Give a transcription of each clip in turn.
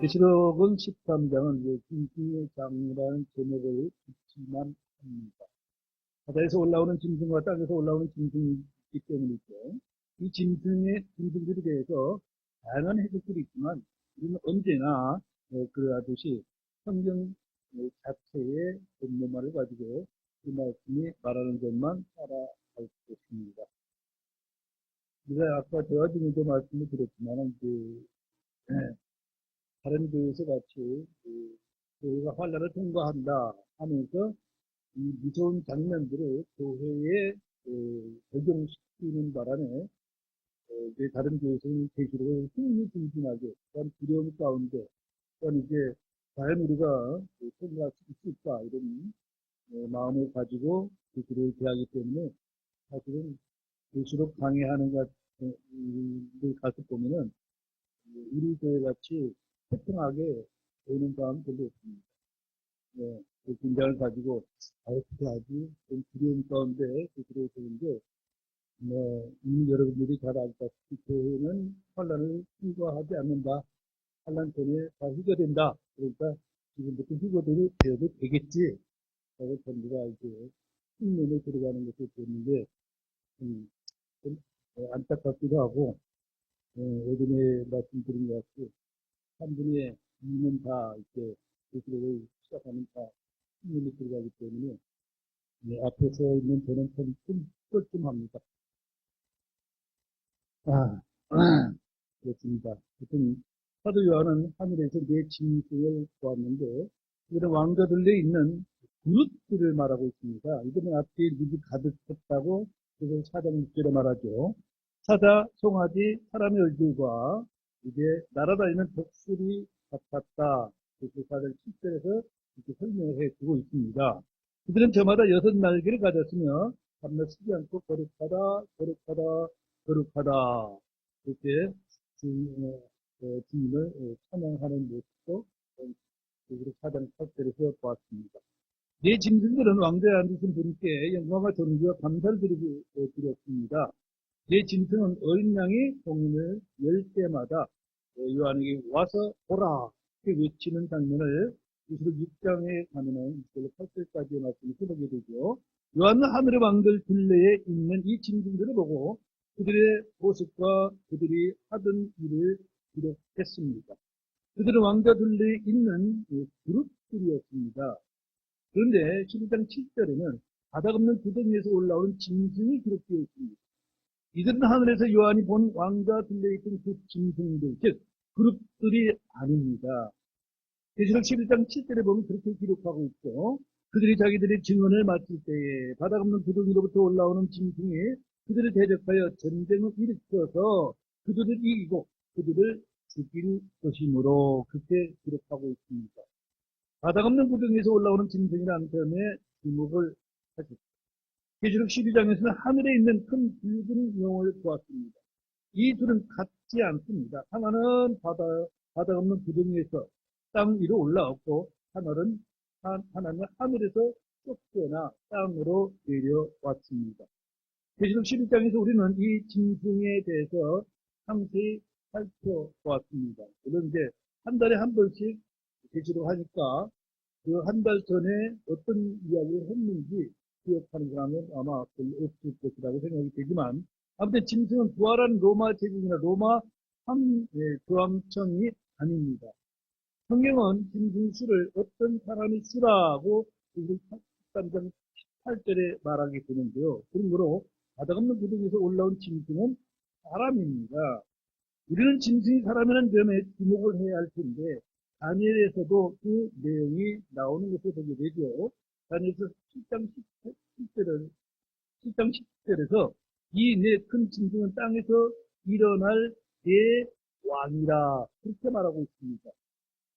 계시록은 13장은 이제 짐승의 장이라는 제목을 붙이만 합니다. 바다에서 올라오는 짐승과 땅에서 올라오는 짐승이 있기 때문이죠. 이 짐승들에 대해서 다양한 해석들이 있지만, 우리는 언제나 그러하듯이 성경 자체의 본문만을 가지고 이 말씀이 말하는 것만 따라갈 것입니다. 우리가 아까 대화 중에도 말씀을 드렸지만, 다른 교회에서 같이 교회가 환란을 통과한다 하면서 이 무서운 장면들을 교회에 적용시키는 바람에 이제 다른 교회에서는 계시록을 흥미진진하게 또한 두려움 가운데 또한 이제 과연 우리가 통과할 수 있을까 이런 마음을 가지고 계시록을 대하기 때문에 사실은 계시록 강의하는 것 가서 보면은 우리 교회 같이 태평하게 보는 사람 별로 없습니다. 네, 그 긴장을 가지고 어떻게 하지? 좀 두려움 가운데 그들을 보는데, 이미 여러분들이 잘 알다시피 교회는 환란을 통과하지 않는다. 환란 전에 다 휴거된다. 그러니까 지금부터 휴거되도 되어도 되겠지. 라고 전부가 이제 신념에 들어가는 것을 보는데, 좀 안타깝기도 하고, 예전에 말씀드린 것 같이 한 분의 이면 다 이렇게 예술을 시작하는 다 신념에 들어가기 때문에 앞에 서 있는 저는 좀 뻘쭘합니다. 아, 그렇습니다. 하여튼 사도 요한은 하늘에서 네 짐승을 보았는데 이런 왕자들에 있는 그릇들을 말하고 있습니다. 이들은 앞뒤에 물이 가득했다고 그래서 4장 6절에 말하죠. 사자, 송아지, 사람의 얼굴과 이제 날아다니는 독수리 같았다. 그래서 4장 7절에서 이렇게 설명을 해주고 있습니다. 그들은 저마다 6날개를 가졌으며 밤낮 쉬지 않고 거룩하다, 거룩하다, 거룩하다. 이렇게 주님을 찬양하는 모습도 우리 4장 8절에서 보았습니다. 네 짐승들은 왕좌에 앉으신 분께 영광과 존귀와 감사를 드렸습니다. 네 짐승은 어린 양이 공인을 열 때마다 요한에게 와서 보라 이렇게 외치는 장면을 예수록 6장에 가면은 8절까지의 말씀을 해보게 되죠. 요한은 하늘의 왕들 둘레에 있는 이 짐승들을 보고 그들의 모습과 그들이 하던 일을 기록했습니다. 그들은 왕자 둘레에 있는 그룹들이었습니다. 그런데 11장 7절에는 바닥 없는 구덩이에서 올라오는 짐승이 기록되어 있습니다. 이들은 하늘에서 요한이 본 왕자 둘레에 있던 그 짐승들, 즉 그룹들이 아닙니다. 계시록 11장 7절에 보면 그렇게 기록하고 있죠. 그들이 자기들의 증언을 마칠 때에 바닥 없는 구덩이로부터 올라오는 짐승이 그들을 대적하여 전쟁을 일으켜서 그들을 이기고 그들을 죽일 것이므로 그렇게 기록하고 있습니다. 바닥 없는 구덩이에서 올라오는 짐승이라는 term에 주목을 하십시오. 계시록 12장에서는 하늘에 있는 큰 붉은 용을 보았습니다. 이 둘은 같지 않습니다. 하나는 바닥 없는 구덩이에서 땅 위로 올라왔고 하나는 하늘에서 쫓겨나 땅으로 내려왔습니다. 계시록 11장에서 우리는 이 짐승에 대해서 상세히 살펴보았습니다. 물론 이제 한 달에 한 번씩 계시록 하니까 그 한 달 전에 어떤 이야기를 했는지 기억하는 사람은 아마 별로 없을 것이라고 생각이 되지만, 아무튼 짐승은 부활한 로마 제국이나 로마 교황청이 아닙니다. 성경은 짐승 수를 어떤 사람이 수라고 13장 18절에 말하게 되는데요. 그러므로 바닥 없는 구덩이에서 올라온 짐승은 사람입니다. 우리는 짐승이 사람이라는 점에 주목을 해야 할 텐데, 다니엘에서도 그 내용이 나오는 것을 보게 되죠. 다니엘서 7장 10절에서 이 네 큰 짐승은 땅에서 일어날 네 왕이라 그렇게 말하고 있습니다.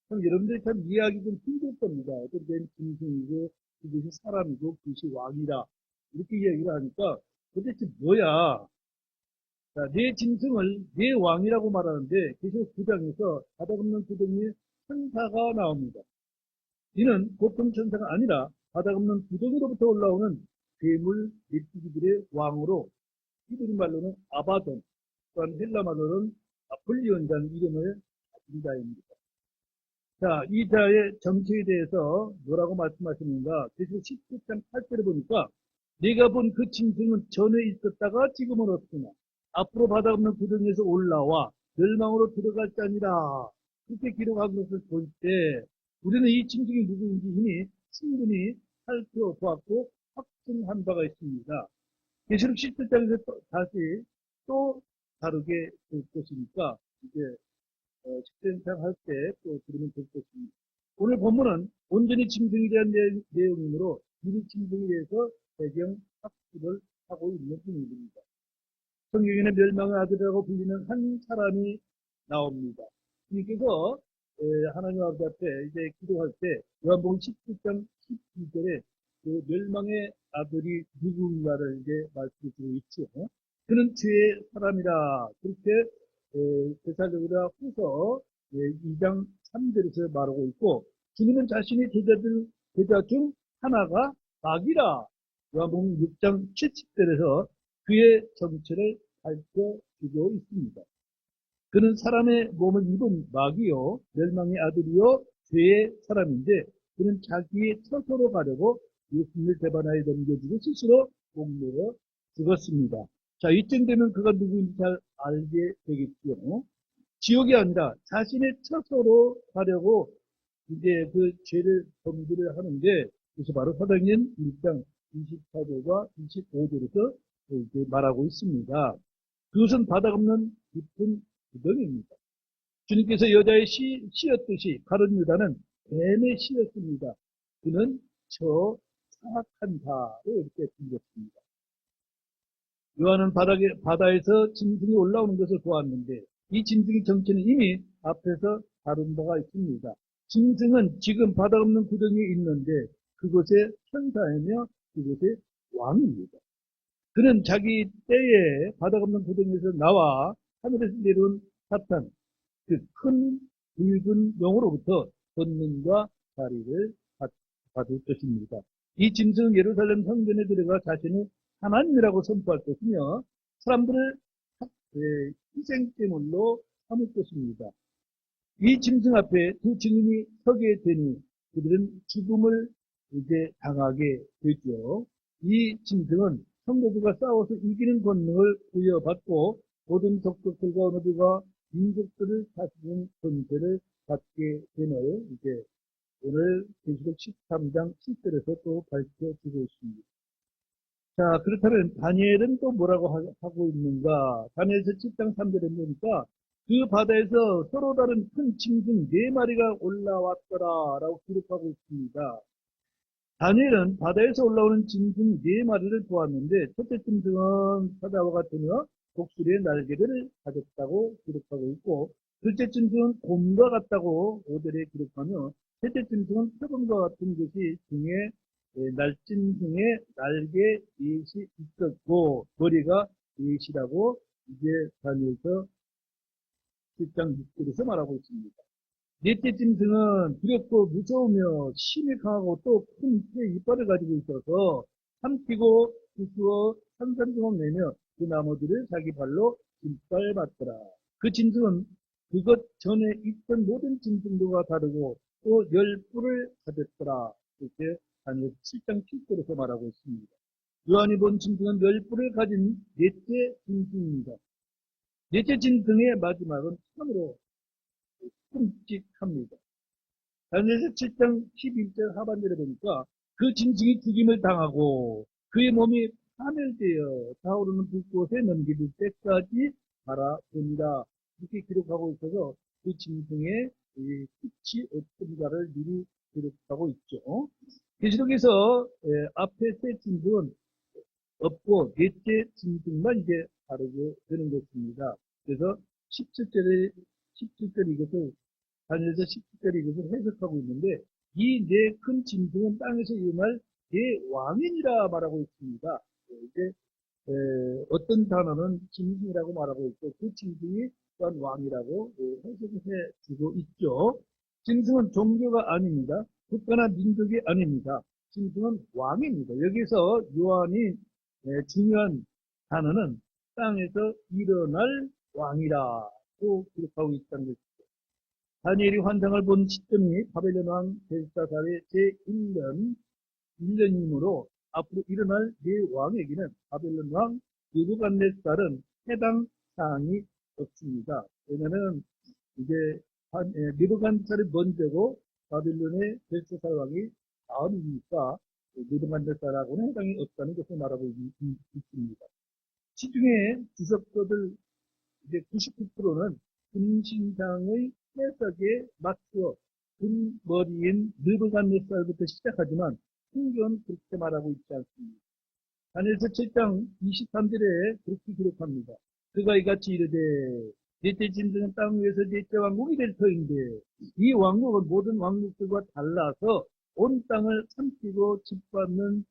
그럼 여러분들이 참 이해하기 좀 힘들 겁니다. 어떤 데는 짐승이고 그것이 사람이고 그것이 왕이라 이렇게 이야기를 하니까 도대체 뭐야? 자, 네 짐승을 네 왕이라고 말하는데 계시록 9장에서 바닥 없는 구덩이에 천사가 나옵니다. 이는 보통 천사가 아니라 바닥 없는 구덩이로부터 올라오는 괴물 멧돼지들의 왕으로 히브리 말로는 아바돈, 또한 헬라 말로는 아폴리온이라는 이름을 가진 자입니다. 자, 이 자의 정체에 대해서 뭐라고 말씀하시는가? 계속 17장 8절에 보니까 내가 본 그 짐승은 전에 있었다가 지금은 없으나 앞으로 바다 없는 구덩이에서 올라와 멸망으로 들어갈 자니라. 그렇게 기록한 것을 볼 때 우리는 이 짐승이 누구인지 이미 충분히 살펴보았고 확증한 바가 있습니다. 계시록 17장에서 다시 또 다르게 될 것이니까 이제 식생상 할 때 또 들으면 될 것입니다. 오늘 본문은 온전히 짐승에 대한 내용이므로 미리 짐승에 대해서 배경 학습을 하고 있는 중입니다. 성경에는 멸망의 아들이라고 불리는 한 사람이 나옵니다. 주님께서 하나님 아버지 앞에 이제 기도할 때 요한복음 17장 12절에 그 멸망의 아들이 누군가를 이제 말씀해 주고 있죠. 그는 죄의 사람이라 그렇게 데살로니가 후서 2장 3절에서 말하고 있고 주님은 자신의 제자 중 하나가 마귀라 요한복음 6장 70절에서 그의 정체를 밝혀주고 있습니다. 그는 사람의 몸을 입은 마귀요 멸망의 아들이요 죄의 사람인데 그는 자기의 처소로 가려고 예수님을 대바나에 넘겨주고 스스로 목매어 죽었습니다. 자, 이쯤 되면 그가 누구인지 잘 알게 되겠죠. 지옥이 아니라 자신의 처소로 가려고 이제 그 죄를 범죄를 하는데 그것이 바로 사도행전 1장 24절과 25절에서 이렇게 말하고 있습니다. 그것은 바닥 없는 깊은 구덩이입니다. 주님께서 여자의 씨였듯이 가룟 유다는 뱀의 씨였습니다. 그는 저 사악한 자로 이렇게 불렸습니다. 요한은 바다에서 짐승이 올라오는 것을 보았는데 이 짐승의 정체는 이미 앞에서 다룬 바가 있습니다. 짐승은 지금 바다 없는 구덩이에 있는데 그곳의 천사이며 그곳의 왕입니다. 그는 자기 때에 바다 없는 구덩이에서 나와 하늘에서 내려온 사탄, 그 큰 붉은 용으로부터 권능과 자리를 받을 것입니다. 이 짐승은 예루살렘 성전에 들어가 자신을 하나님이라고 선포할 것이며 사람들을 희생제물로 삼을 것입니다. 이 짐승 앞에 두 증인이 서게 되니 그들은 죽음을 이제 당하게 되죠. 이 짐승은 성도들과 싸워서 이기는 권능을 부여받고 모든 족속들과 언어들과 민족들을 다스리는 권세를 받게 됨을 이제 오늘 계시록 13장 10절에서 또 밝혀주고 있습니다. 자, 그렇다면 다니엘은 또 뭐라고 하고 있는가? 다니엘서 7장 3절에 보니까 그 바다에서 서로 다른 큰 짐승 4마리가 올라왔더라 라고 기록하고 있습니다. 다니엘은 바다에서 올라오는 짐승 4마리를 보았는데 첫째 짐승은 사자와 같으며 독수리의 날개를 가졌다고 기록하고 있고 둘째 짐승은 곰과 같다고 5절에 기록하며 셋째 짐승은 표범과 같은 것이 등에 날짐승의 날개 넷이 있었고 머리가 넷이라고 이제 다니엘서 7장 6절에서 말하고 있습니다. 넷째 짐승은 두렵고 무서우며 힘이 강하고 또 큰 이빨을 가지고 있어서 삼키고 부수어 산산조각 내며 그 나머지를 자기 발로 짓밟았더라. 그 짐승은 그것 전에 있던 모든 짐승들과 다르고 또 10뿔을 가졌더라. 이렇게 다니엘 7장 7절에서 말하고 있습니다. 요한이 본 짐승은 10뿔을 가진 넷째 짐승입니다. 넷째 짐승의 마지막은 참으로 끔찍합니다. 다니엘서 7장 11절 하반절에 보니까 그 짐승이 죽임을 당하고 그의 몸이 파멸되어 타오르는 불꽃에 넘겨질 때까지 바라보니라 이렇게 기록하고 있어서 그 짐승의 끝이 어떤가를 미리 기록하고 있죠. 계시록에서 앞에 세 짐승은 없고 넷째 짐승만 이제 다르게 되는 것입니다. 그래서 17절에 이것을 다니엘서 17절에 이것을 해석하고 있는데 이 네 큰 짐승은 땅에서 일어날 네 왕인이라 말하고 있습니다. 이제 어떤 단어는 짐승이라고 말하고 있고 그 짐승이 또한 왕이라고 해석해 주고 있죠. 짐승은 종교가 아닙니다. 국가나 민족이 아닙니다. 짐승은 왕입니다. 여기서 요한이 중요한 단어는 땅에서 일어날 왕이라고 기록하고 있다는 것입니다. 다니엘이 환상을 본 시점이 바벨론 왕 벨사살의 제1년이므로 앞으로 일어날 네 왕에게는 바벨론 왕 느부갓네살은 해당 사항이 없습니다. 왜냐하면 이제 느부갓네살이 먼저고 바벨론의 벨사살 왕이 다음이니까 느부갓네살하고는 해당이 없다는 것을 말하고 있습니다. 시중에 주석서들 이제 99%는 금신상의 해석에 맞추어 금머리인 느부갓네살부터 시작하지만 성경은 그렇게 말하고 있지 않습니다. 다니엘서 7장 23절에 그렇게 기록합니다. 그가 이같이 이르되 넷째 짐승은 땅 위에서 넷째 왕국이 될 터인데 이 왕국은 모든 왕국들과 달라서 온 땅을 삼키고 짓밟은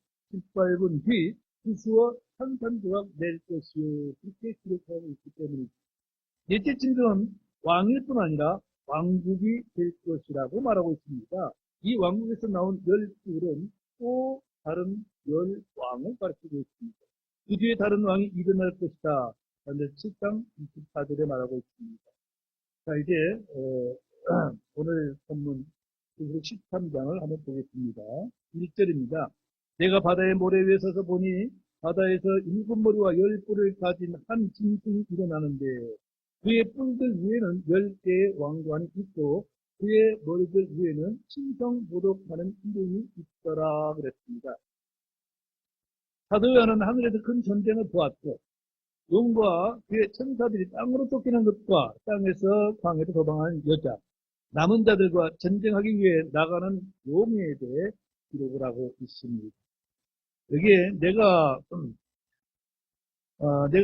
뒤 부수어 산산조각 낼 것이요. 그렇게 기록하고 있기 때문입니다. 넷째 짐승은 왕일 뿐 아니라 왕국이 될 것이라고 말하고 있습니다. 이 왕국에서 나온 열둘은 또 다른 열 왕을 가르치고 있습니다. 그 뒤에 다른 왕이 일어날 것이다. 다니엘 7장 24절에 말하고 있습니다. 자, 이제 오늘 본문 13장을 한번 보겠습니다. 1절입니다. 내가 바다의 모래 위에 서서 보니 바다에서 7머리와 10뿔을 가진 한 짐승이 일어나는데 그의 뿔들 위에는 10개의 왕관이 있고 그의 머리들 위에는 신성모독하는 이름이 있더라 그랬습니다. 사도 요한은 하늘에서 큰 전쟁을 보았고 용과 그의 천사들이 땅으로 쫓기는 것과 땅에서 광야로 도망하는 여자 남은 자들과 전쟁하기 위해 나가는 용에 대해 기록을 하고 있습니다. 여기에 내가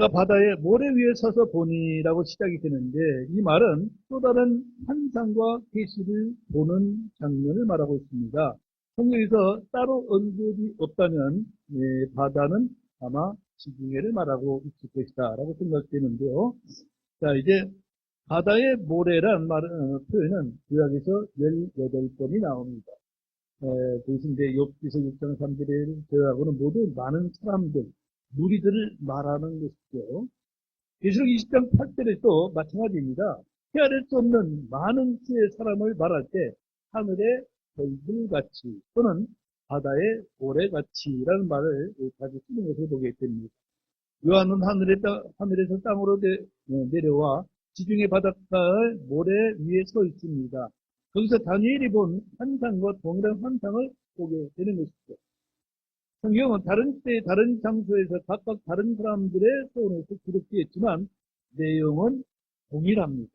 바다의 모래 위에 서서 보니라고 시작이 되는데 이 말은 또 다른 환상과 계시를 보는 장면을 말하고 있습니다. 성경에서 따로 언급이 없다면 바다는 아마 지중해를 말하고 있을 것이다 라고 생각되는데요. 자, 이제 바다의 모래란 표현은 구약에서 18번이 나옵니다. 그것은 이제 욥기서 6장 3절에 저하고는 모두 많은 사람들, 무리들을 말하는 것이죠. 계시록 20장 8절에 또 마찬가지입니다. 헤아릴 수 없는 많은 수의 사람을 말할 때 하늘의 별들같이 또는 바다의 모래같이라는 말을 자주 쓰는 것을 보게 됩니다. 요한은 하늘에서 땅으로 내려와 지중해 바닷가의 모래 위에 서 있습니다. 거기서 다니엘이 본 환상과 동일한 환상을 보게 되는 것이죠. 성경은 다른 때 다른 장소에서 각각 다른 사람들의 소원에서 기록되었지만 내용은 동일합니다.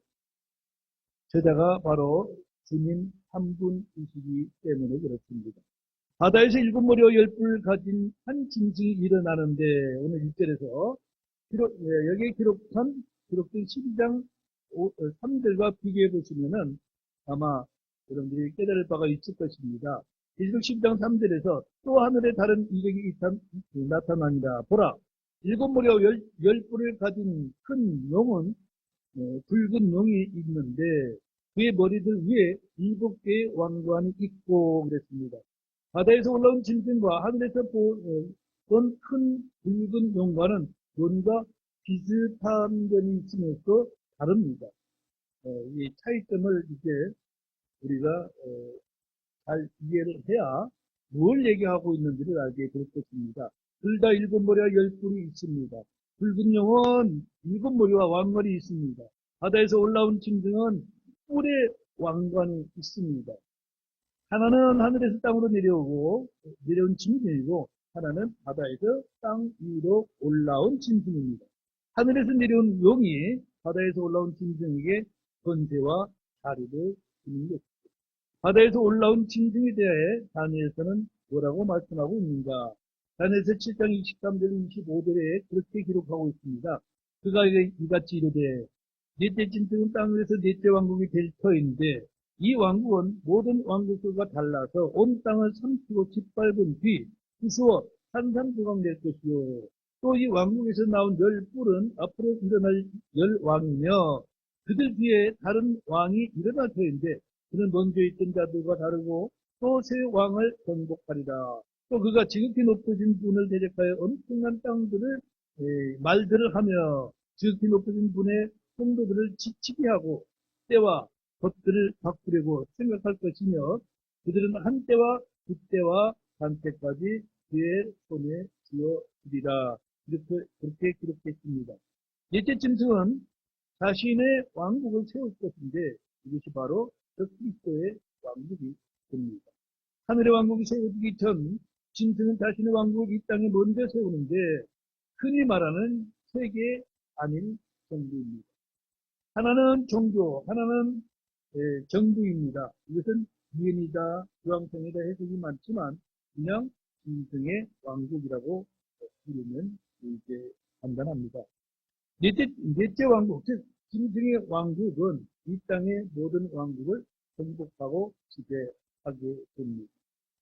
저자가 바로 주님 한 분이시기 때문에 그렇습니다. 바다에서 7머리와 10뿔 가진 한 짐승이 일어나는데 오늘 1절에서 여기에 기록된 12장 3절과 비교해 보시면은 아마 여러분들이 깨달을 바가 있을 것입니다. 계시록 10장 3절에서 또 하늘에 다른 이적이 나타나니라. 보라, 7머리와 10뿔을 가진 큰 용은 붉은 용이 있는데 그의 머리들 위에 7개의 왕관이 있고 그랬습니다. 바다에서 올라온 짐승과 하늘에서 본 큰 붉은 용과는 용과 비슷한 점이 있으면서 다릅니다. 이 차이점을 이제 우리가 잘 이해를 해야 뭘 얘기하고 있는지를 알게 될 것입니다. 둘 다 7머리와 10뿔이 있습니다. 붉은 용은 7머리와 왕관이 있습니다. 바다에서 올라온 짐승은 뿔에 왕관이 있습니다. 하나는 하늘에서 땅으로 내려온 짐승이고 하나는 바다에서 땅 위로 올라온 짐승입니다. 하늘에서 내려온 용이 바다에서 올라온 짐승에게 권세와 자리를 주는 것입니다. 바다에서 올라온 짐승에 대해 다니엘서는 뭐라고 말씀하고 있는가? 다니엘서 7장 23절 25절에 그렇게 기록하고 있습니다. 그가 이같이 이르되 넷째 짐승은 땅 위에서 넷째 왕국이 될 터인데 이 왕국은 모든 왕국들과 달라서 온 땅을 삼키고 짓밟은 뒤 부수어 산산조각 낼 것이요. 또 이 왕국에서 나온 10뿔은 앞으로 일어날 10왕이며 그들 뒤에 다른 왕이 일어날 터인데 그는 먼저 있던 자들과 다르고 또 새 왕을 정복하리라. 또 그가 지극히 높으신 분을 대적하여 엄청난 땅들을 말들을 하며 지극히 높으신 분의 성도들을 지치게 하고 때와 것들을 바꾸려고 생각할 것이며 그들은 한때와 그때와 한때까지 그의 손에 쥐어주리라. 그렇게 기록했습니다. 넷째 짐승은 자신의 왕국을 세울 것인데 이것이 바로 그리스도의 왕국이 됩니다. 하늘의 왕국이 세워지기 전 짐승은 자신의 왕국을 이 땅에 먼저 세우는데 흔히 말하는 세계 아닌 정부입니다. 하나는 종교, 하나는 정부입니다. 이것은 유엔이다, 주황성이다 해석이 많지만 그냥 짐승의 왕국이라고 부르면 이제 간단합니다. 넷째 왕국, 즉 짐승의 왕국은 이 땅의 모든 왕국을 정복하고 지배하게 됩니다.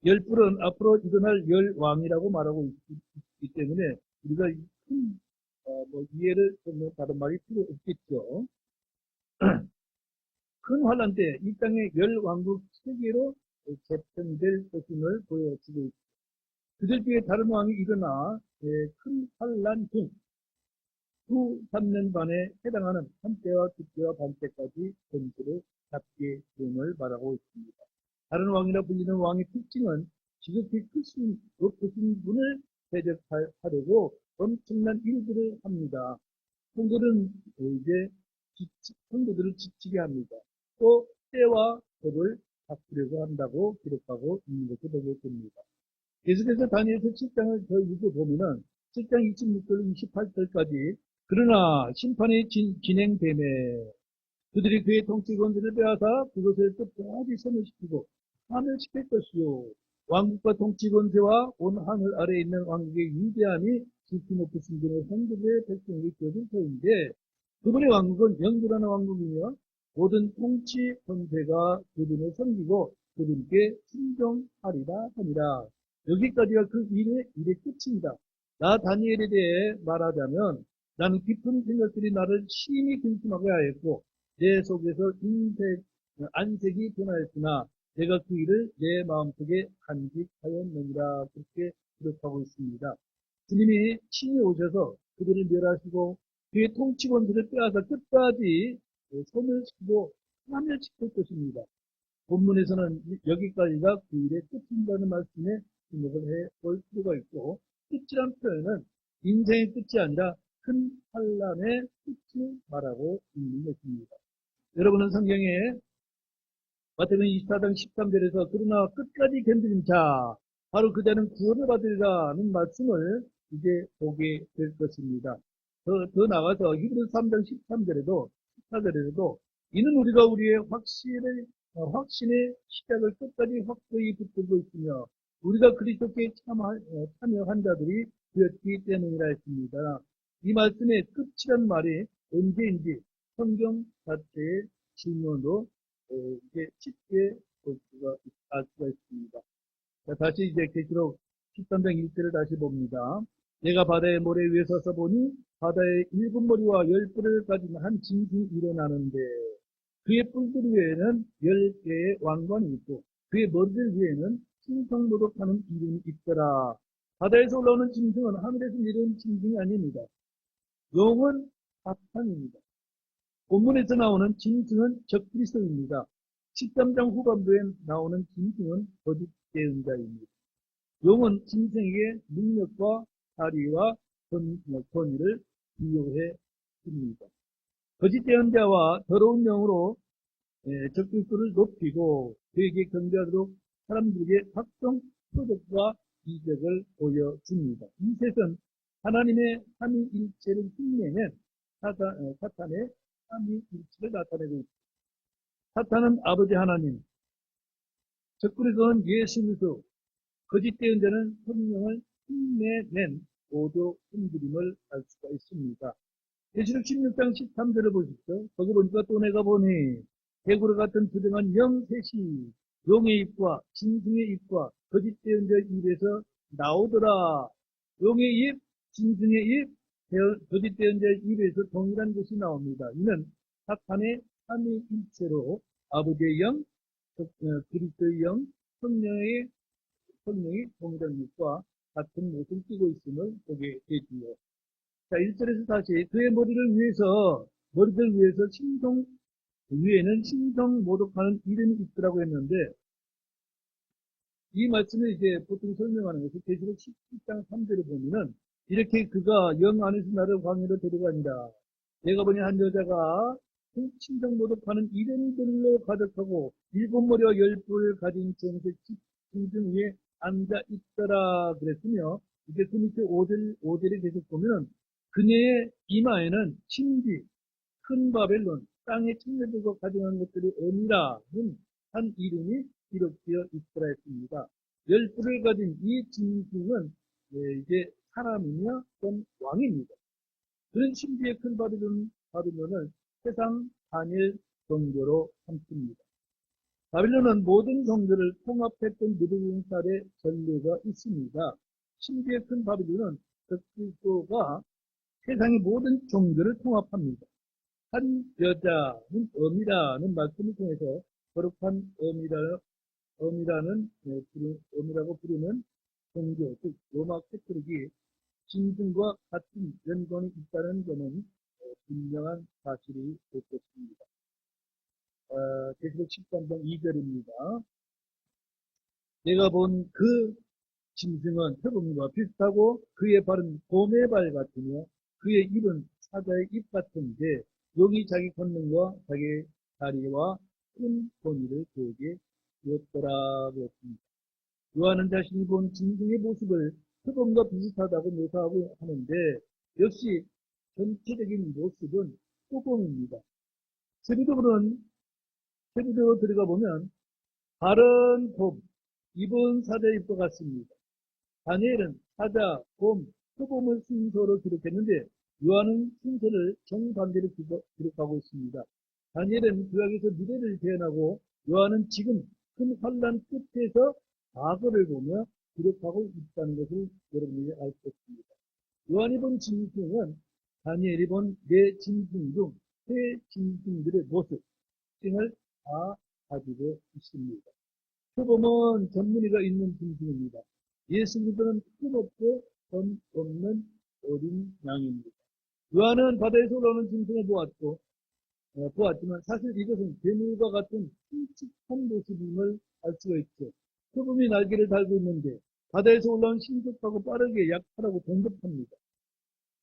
열불은 앞으로 일어날 열왕이라고 말하고 있기 때문에 우리가 큰 이해를 좀 다른 말이 필요 없겠죠. 큰 환란 때 이 땅의 열왕국 세계로 재편될 것임을 보여주고 있습니다. 그들 중에 다른 왕이 일어나 큰 환란 중 후 3년 반에 해당하는 한때와 두때와 반때까지 전체를 잡게됨을 말하고 있습니다. 다른 왕이라 불리는 왕의 특징은 지극히 높으신 분을 대적하려고 엄청난 일들을 합니다. 성도들을 지치게 합니다. 또 때와 법을 바꾸려고 한다고 기록하고 있는 것을 보게 됩니다. 계속해서 다니엘서 7장을 더 읽어보면은 7장 26절 28절까지 그러나 심판이 진행되매 그들이 그의 통치권들을 빼앗아 그것을 끝까지 소멸시키고 파멸시킬 것이요 왕국과 통치권세와 온 하늘 아래에 있는 왕국의 위대함이 지키 높으신 분의 성도들의 백성에게 주어진 터인데 그분의 왕국은 영원한 왕국이며 모든 통치 권세가 그분을 섬기고 그분께 순종하리라 하니라. 여기까지가 그 일의 끝입니다. 나 다니엘에 대해 말하자면 나는 깊은 생각들이 나를 심히 근심하게 하였고 내 속에서 안색이 변하였으나 내가 그 일을 내 마음속에 간직하였느니라. 그렇게 기록하고 있습니다. 주님이 친히 오셔서 그들을 멸하시고 그의 통치권들을 빼앗아 끝까지 소멸시키고 파멸시킬 것입니다. 본문에서는 여기까지가 그 일의 끝인다는 말씀에 주목을 해볼 필요가 있고 끝이란 표현은 인생의 끝이 아니라 큰 환란의 끝을 말하고 있는 것입니다. 여러분은 성경에 마태복음 24장 13절에서 그러나 끝까지 견디는 자 바로 그 자는 구원을 받으리라는 말씀을 이제 보게 될 것입니다. 더 나가서 히브리서 3장 13절에도 14절에도 이는 우리가 우리의 확신의 시작을 끝까지 확고히 붙들고 있으며 우리가 그리스도께 참여한 자들이 되었기 때문이라 했습니다. 이 말씀의 끝이란 말이 언제인지 성경 자체의 질문으로 이제 쉽게 알 수가 있습니다. 자, 다시 이제 계시록 13장 1절을 다시 봅니다. 내가 바다의 모래 위에 서서 보니 바다의 7머리와 10뿔을 가진 한 짐승이 일어나는데 그의 뿔들 위에는 10개의 왕관이 있고 그의 머리들 위에는 신성 노릇하는 이름이 있더라. 바다에서 올라오는 짐승은 하늘에서 내려온 짐승이 아닙니다. 용은 사탄입니다. 본문에서 나오는 짐승은 적그리스도입니다. 13장 후반부에 나오는 짐승은 거짓 대언자입니다. 용은 짐승에게 능력과 자리와 권위를 비유해 줍니다. 거짓 대언자와 더러운 영으로 적그리스도를 높이고 그에게 경배하도록 사람들에게 각종 표적과 이적을 보여줍니다. 이 셋은 하나님의 삼위일체를 흉내낸 사탄의 삼위일체를 나타내고 있습니다. 사탄은 아버지 하나님, 적그리스도는 예수 그리스도, 거짓 대언자는 성령을 흉내낸 오조 분들임을 알 수가 있습니다. 계시록 16장 13절을 보십시오. 거기 보니까 또 내가 보니 개구리 같은 부정한 영셋이 용의 입과 짐승의 입과 거짓 대언자의 입에서 나오더라. 용의 입, 짐승의 입, 거짓 대언자의 입에서 동일한 것이 나옵니다. 이는 사탄의 삼위일체로 아버지의 영, 그리스도의 영, 성령이 동일한 것과 같은 모습을 띠고 있음을 보게 되지요. 자, 1절에서 다시 그의 머리들 위해서 신성 위에는 신성 모독하는 이름이 있더라고 했는데, 이 말씀을 이제 보통 설명하는 것이 계시록 17장 3절을 보면은, 이렇게 그가 영 안에서 나를 광야로 데려가니라. 내가 보니 한 여자가 신성 모독하는 이름들로 가득하고 일곱 머리와 열 뿔을 가진 정색 짐승 위에 앉아 있더라 그랬으며, 이제 그 밑에 5절에 계속 보면은 그녀의 이마에는 신비, 큰 바벨론, 땅의 청년들과 가져간 것들이 어미라는 한 이름이 기록되어 있더라 했습니다. 열 뿔을 가진 이 짐승은 이제 사람이며 또 왕입니다. 그런 신비의 큰 바벨론을 세상 단일 종교로 삼습니다. 바벨론은 모든 종교를 통합했던 느부갓네살의 전례가 있습니다. 신비의 큰 바벨론은 그리스도가 세상의 모든 종교를 통합합니다. 한 여자는 어미라는 말씀을 통해서 거룩한 어미라고 부르는 종교, 즉 로마 캐토릭이 짐승과 같은 연관이 있다는 점은 분명한 사실이 될 것입니다. 계시록 13장 2절입니다. 내가 본 그 짐승은 표범과 비슷하고 그의 발은 곰의 발 같으며 그의 입은 사자의 입 같은데 용이 자기 권능과 자기 다리와 큰 권위를 그에게 주었더라 그랬습니다. 요한은 자신이 본 짐승의 모습을 표범과 비슷하다고 묘사하고 하는데 역시 전체적인 모습은 표범입니다. 세부적으로 들어가 보면 발은 곰, 입은 사자의 입과 같습니다. 다니엘은 사자, 곰, 표범을 순서로 기록했는데 요한은 순서를 정반대로 기록하고 있습니다. 다니엘은 구약에서 미래를 재현하고 요한은 지금 큰 환란 끝에서 과거를 보며 기록하고 있다는 것을 여러분이 알 수 있습니다. 요한이 본 짐승은 다니엘이 본 네 짐승 중 세 짐승들의 모습, 특징을 다 가지고 있습니다. 표범은 전문의가 있는 짐승입니다. 예수 믿는 흠없고 점 없는 어린 양입니다. 요한은 바다에서 올라오는 짐승을 보았지만 사실 이것은 괴물과 같은 끔찍한 모습임을 알 수가 있죠. 표범이 날개를 달고 있는데 바다에서 올라온 신속하고 빠르게 약탈하고 공격합니다.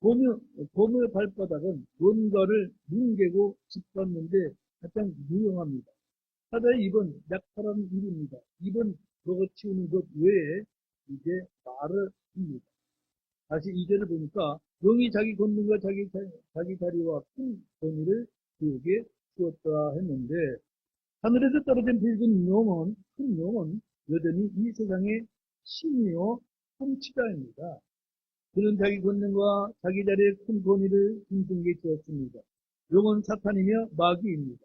곰의 발바닥은 뭔가를 뭉개고 짚었는데 가장 유용합니다. 사자의 입은 약탈하는 입입니다. 입은 먹어치우는 것 외에 이제 말을 합니다. 다시 2절을 보니까 용이 자기 권능과 자기 다리와 큰 권위를 그에게 주었다 했는데 하늘에서 떨어진 큰 용은 여전히 이 세상의 신이요 통치자입니다. 그는 자기 권능과 자기 자리의 큰 권위를 짐승에게 주었습니다. 용은 사탄이며 마귀입니다.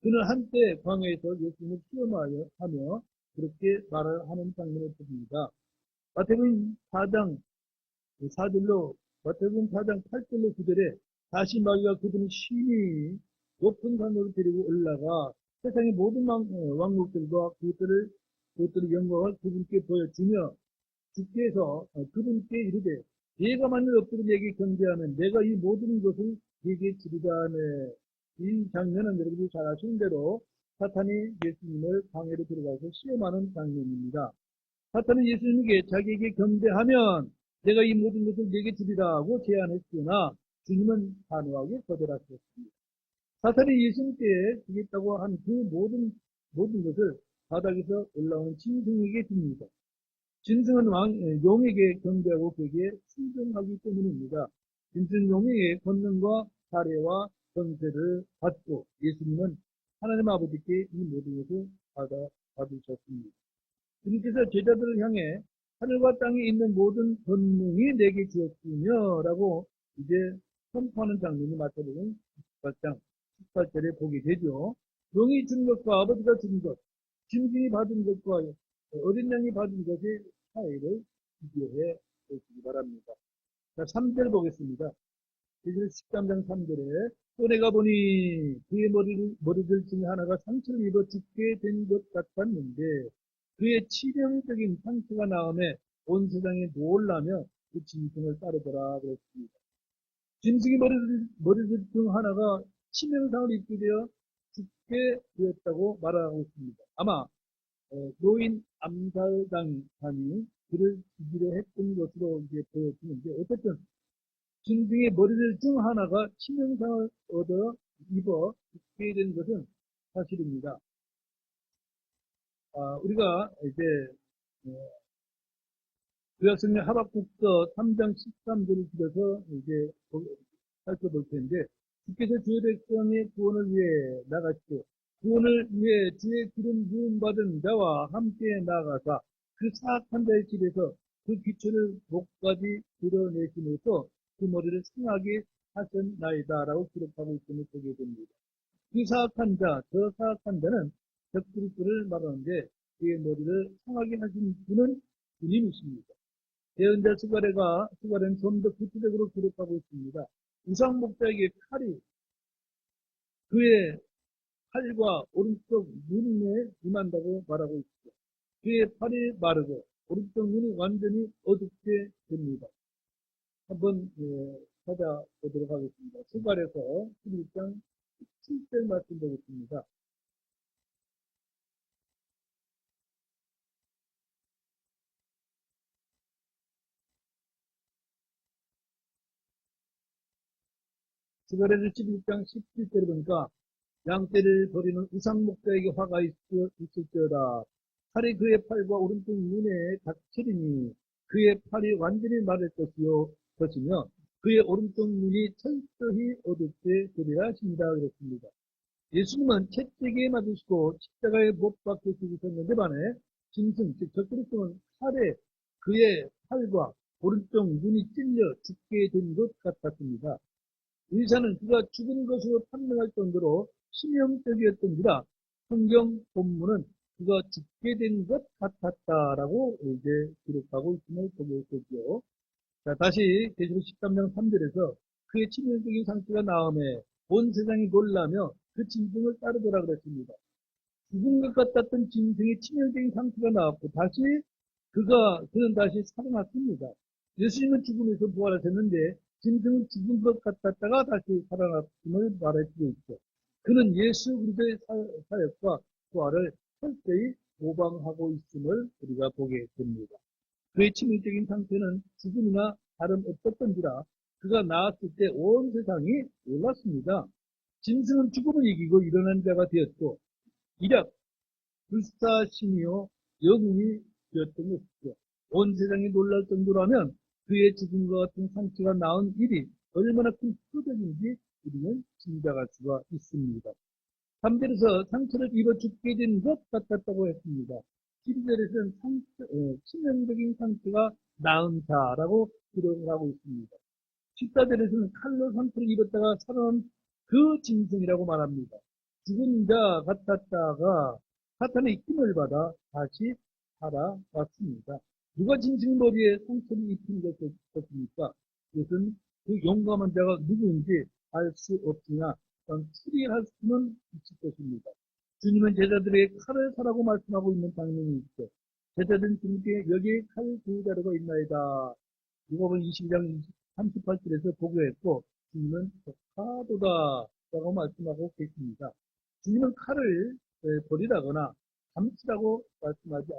그는 한때 광야에서 예수님을 시험하며 그렇게 말을 하는 장면을 봅니다. 마태복음 4장 8절로 9절에 다시 마귀가 그분의 신이 높은 산으로 데리고 올라가 세상의 모든 왕국들과 그것들의 영광을 그분께 보여주며 주께서 그분께 이르되 네가 만일 엎드려 내게 경배하면 내가 이 모든 것을 네게 주리라 하네. 이 장면은 여러분이 잘 아시는 대로 사탄이 예수님을 광야로 들어가서 시험하는 장면입니다. 사탄은 예수님에게 자기에게 경배하면 내가 이 모든 것을 내게 주리라고 제안했으나 주님은 단호하게 거절하셨습니다. 사탄이 예수님께 주겠다고 한 그 모든 것을 바닥에서 올라온 짐승에게 줍니다. 짐승은 용에게 경배하고 그에게 순종하기 때문입니다. 짐승 용에게 권능과 사례와 권세를 받고 예수님은 하나님 아버지께 이 모든 것을 받으셨습니다. 주님께서 제자들을 향해 하늘과 땅에 있는 모든 권능이 내게 주었으며 라고 이제 선포하는 장면이 마태복음 18장 18절에 보게 되죠. 용이 준 것과 아버지가 준 것, 짐승이 받은 것과 어린 양이 받은 것의 차이를 비교해 보시기 바랍니다. 자, 3절 보겠습니다. 13장 3절에 또 내가 보니 그의 머리들 중에 하나가 상처를 입어 죽게 된 것 같았는데 그의 치명적인 상처가 나음에 온 세상에 놀라며 그 짐승을 따르더라 그랬습니다. 짐승의 머리들 중 하나가 치명상을 입게 되어 죽게 되었다고 말하고 있습니다. 아마 노인 암살당이 그를 죽이려 했던 것으로 이제 보여지는데 어쨌든 짐승의 머리를 중 하나가 치명상을 얻어 입어 죽게 된 것은 사실입니다. 우리가 이제 구약성경 하박국서 3장 13절을 들어서 이제 살펴볼 텐데 주께서 주의 백성의 구원을 위해 나가시고 구원을 위해 주의 기름 부음 받은 자와 함께 나가사 그 사악한 자의 집에서 그 기초를 목까지 드러내심으로써 그 머리를 상하게 하셨나이다라고 기록하고 있음을 보게 됩니다. 그 사악한 자, 저 사악한 자는 적그리스도를 말하는데 그의 머리를 상하게 하신 분은 주님이십니다. 예언자 스가랴는 좀 더 구체적으로 기록하고 있습니다. 우상 목자에게 칼이 그의 팔과 오른쪽 눈에 임한다고 말하고 있습니다. 그의 팔이 마르고 오른쪽 눈이 완전히 어둡게 됩니다. 한번 찾아보도록 하겠습니다. 스가랴서 11장 7절 말씀 보겠습니다. 스가랴서 11장 17절을 보니까 양떼를 버리는 우상목자에게 화가 있을지어다. 칼이 그의 팔과 오른쪽 눈에 닥치리니 그의 팔이 완전히 마를 것이며 그의 오른쪽 눈이 철저히 어둡게 되리라 하십니다. 그랬습니다. 예수님은 채찍에 맞으시고 십자가에 못 박혀 죽으셨는데 반해 짐승, 즉 적그리스도는 칼에 그의 팔과 오른쪽 눈이 찔려 죽게 된 것 같았습니다. 의사는 그가 죽은 것으로 판명할 정도로 치명적이었던지라 성경 본문은 그가 죽게 된 것 같았다라고 이제 기록하고 있음을 보게 되죠. 자, 다시 계시록 13장 3절에서 그의 치명적인 상태가 나음에 온 세상이 놀라며 그 짐승을 따르더라 그랬습니다. 죽은 것 같았던 짐승의 치명적인 상태가 나왔고 그는 다시 살아났습니다. 예수님은 죽음에서 부활하셨는데 짐승은 죽은 것 같았다가 다시 살아났음을 말할 수 있죠. 그는 예수 그리스도의 사역과 부활을 철저히 모방하고 있음을 우리가 보게 됩니다. 그의 치명적인 상태는 죽음이나 다름없었던지라 그가 나았을 때 온 세상이 놀랐습니다. 짐승은 죽음을 이기고 일어난 자가 되었고 이력 불사신이요 영웅이 되었던 것이죠. 온 세상이 놀랄 정도라면 그의 죽음과 같은 상처가 나은 일이 얼마나 큰 표적인지 우리는 짐작할 수가 있습니다. 3절에서 상처를 입어 죽게 된 것 같았다고 했습니다. 12절에서는 치명적인 상처가 나은 자라고 기록을 하고 있습니다. 14절에서는 칼로 상처를 입었다가 살아난 그 짐승이라고 말합니다. 죽은 자 같았다가 사탄의 힘을 받아 다시 살아왔습니다. 누가 짐승 머리에 상처를 입힌 것입니까? 이것은 그 용감한 자가 누구인지 알 수 없으나 추리할 수는 있을 것입니다. 주님은 제자들에게 칼을 사라고 말씀하고 있는 장면이 있죠. 제자들은 주님께 여기에 칼 두 자루가 있나이다. 누가복음 22장 38절에서 보고했고 주님은 독하도다 라고 말씀하고 계십니다. 주님은 칼을 버리라거나 감치라고 말씀하지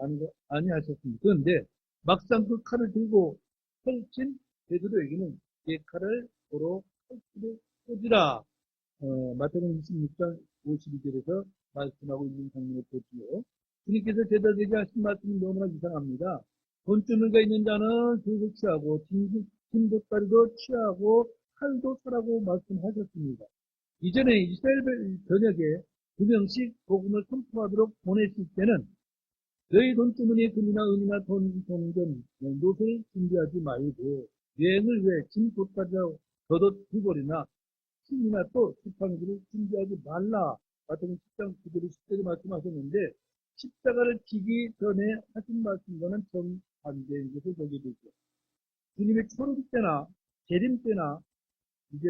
아니하셨습니다. 그런데 막상 그 칼을 들고 펼친 베드로에게는 이 칼을 도로 칼집에 꽂으라 마태복음 26장 52절에서 말씀하고 있는 장면을 보지요. 주님께서 제자들에게 하신 말씀이 너무나 이상합니다. 돈주머니가 있는 자는 그것을 취하고 긴 보따리도 취하고 칼도 사라고 말씀하셨습니다. 이전에 이스라엘 전역에 2명씩 복음을 선포하도록 보냈을 때는 너희 돈주머니에 금이나 은이나 동전, 노를 준비하지 말고 여행을 위해 긴 보따리와 겉옷 두 벌이나 침이나 또 지팡이들을 준비하지 말라. 마태복음 10장 9절 10절에 말씀하셨는데 십자가를 지기 전에 하신 말씀과는 정반대인 것을 보게 되죠. 주님의 초림 때나 재림 때나 이제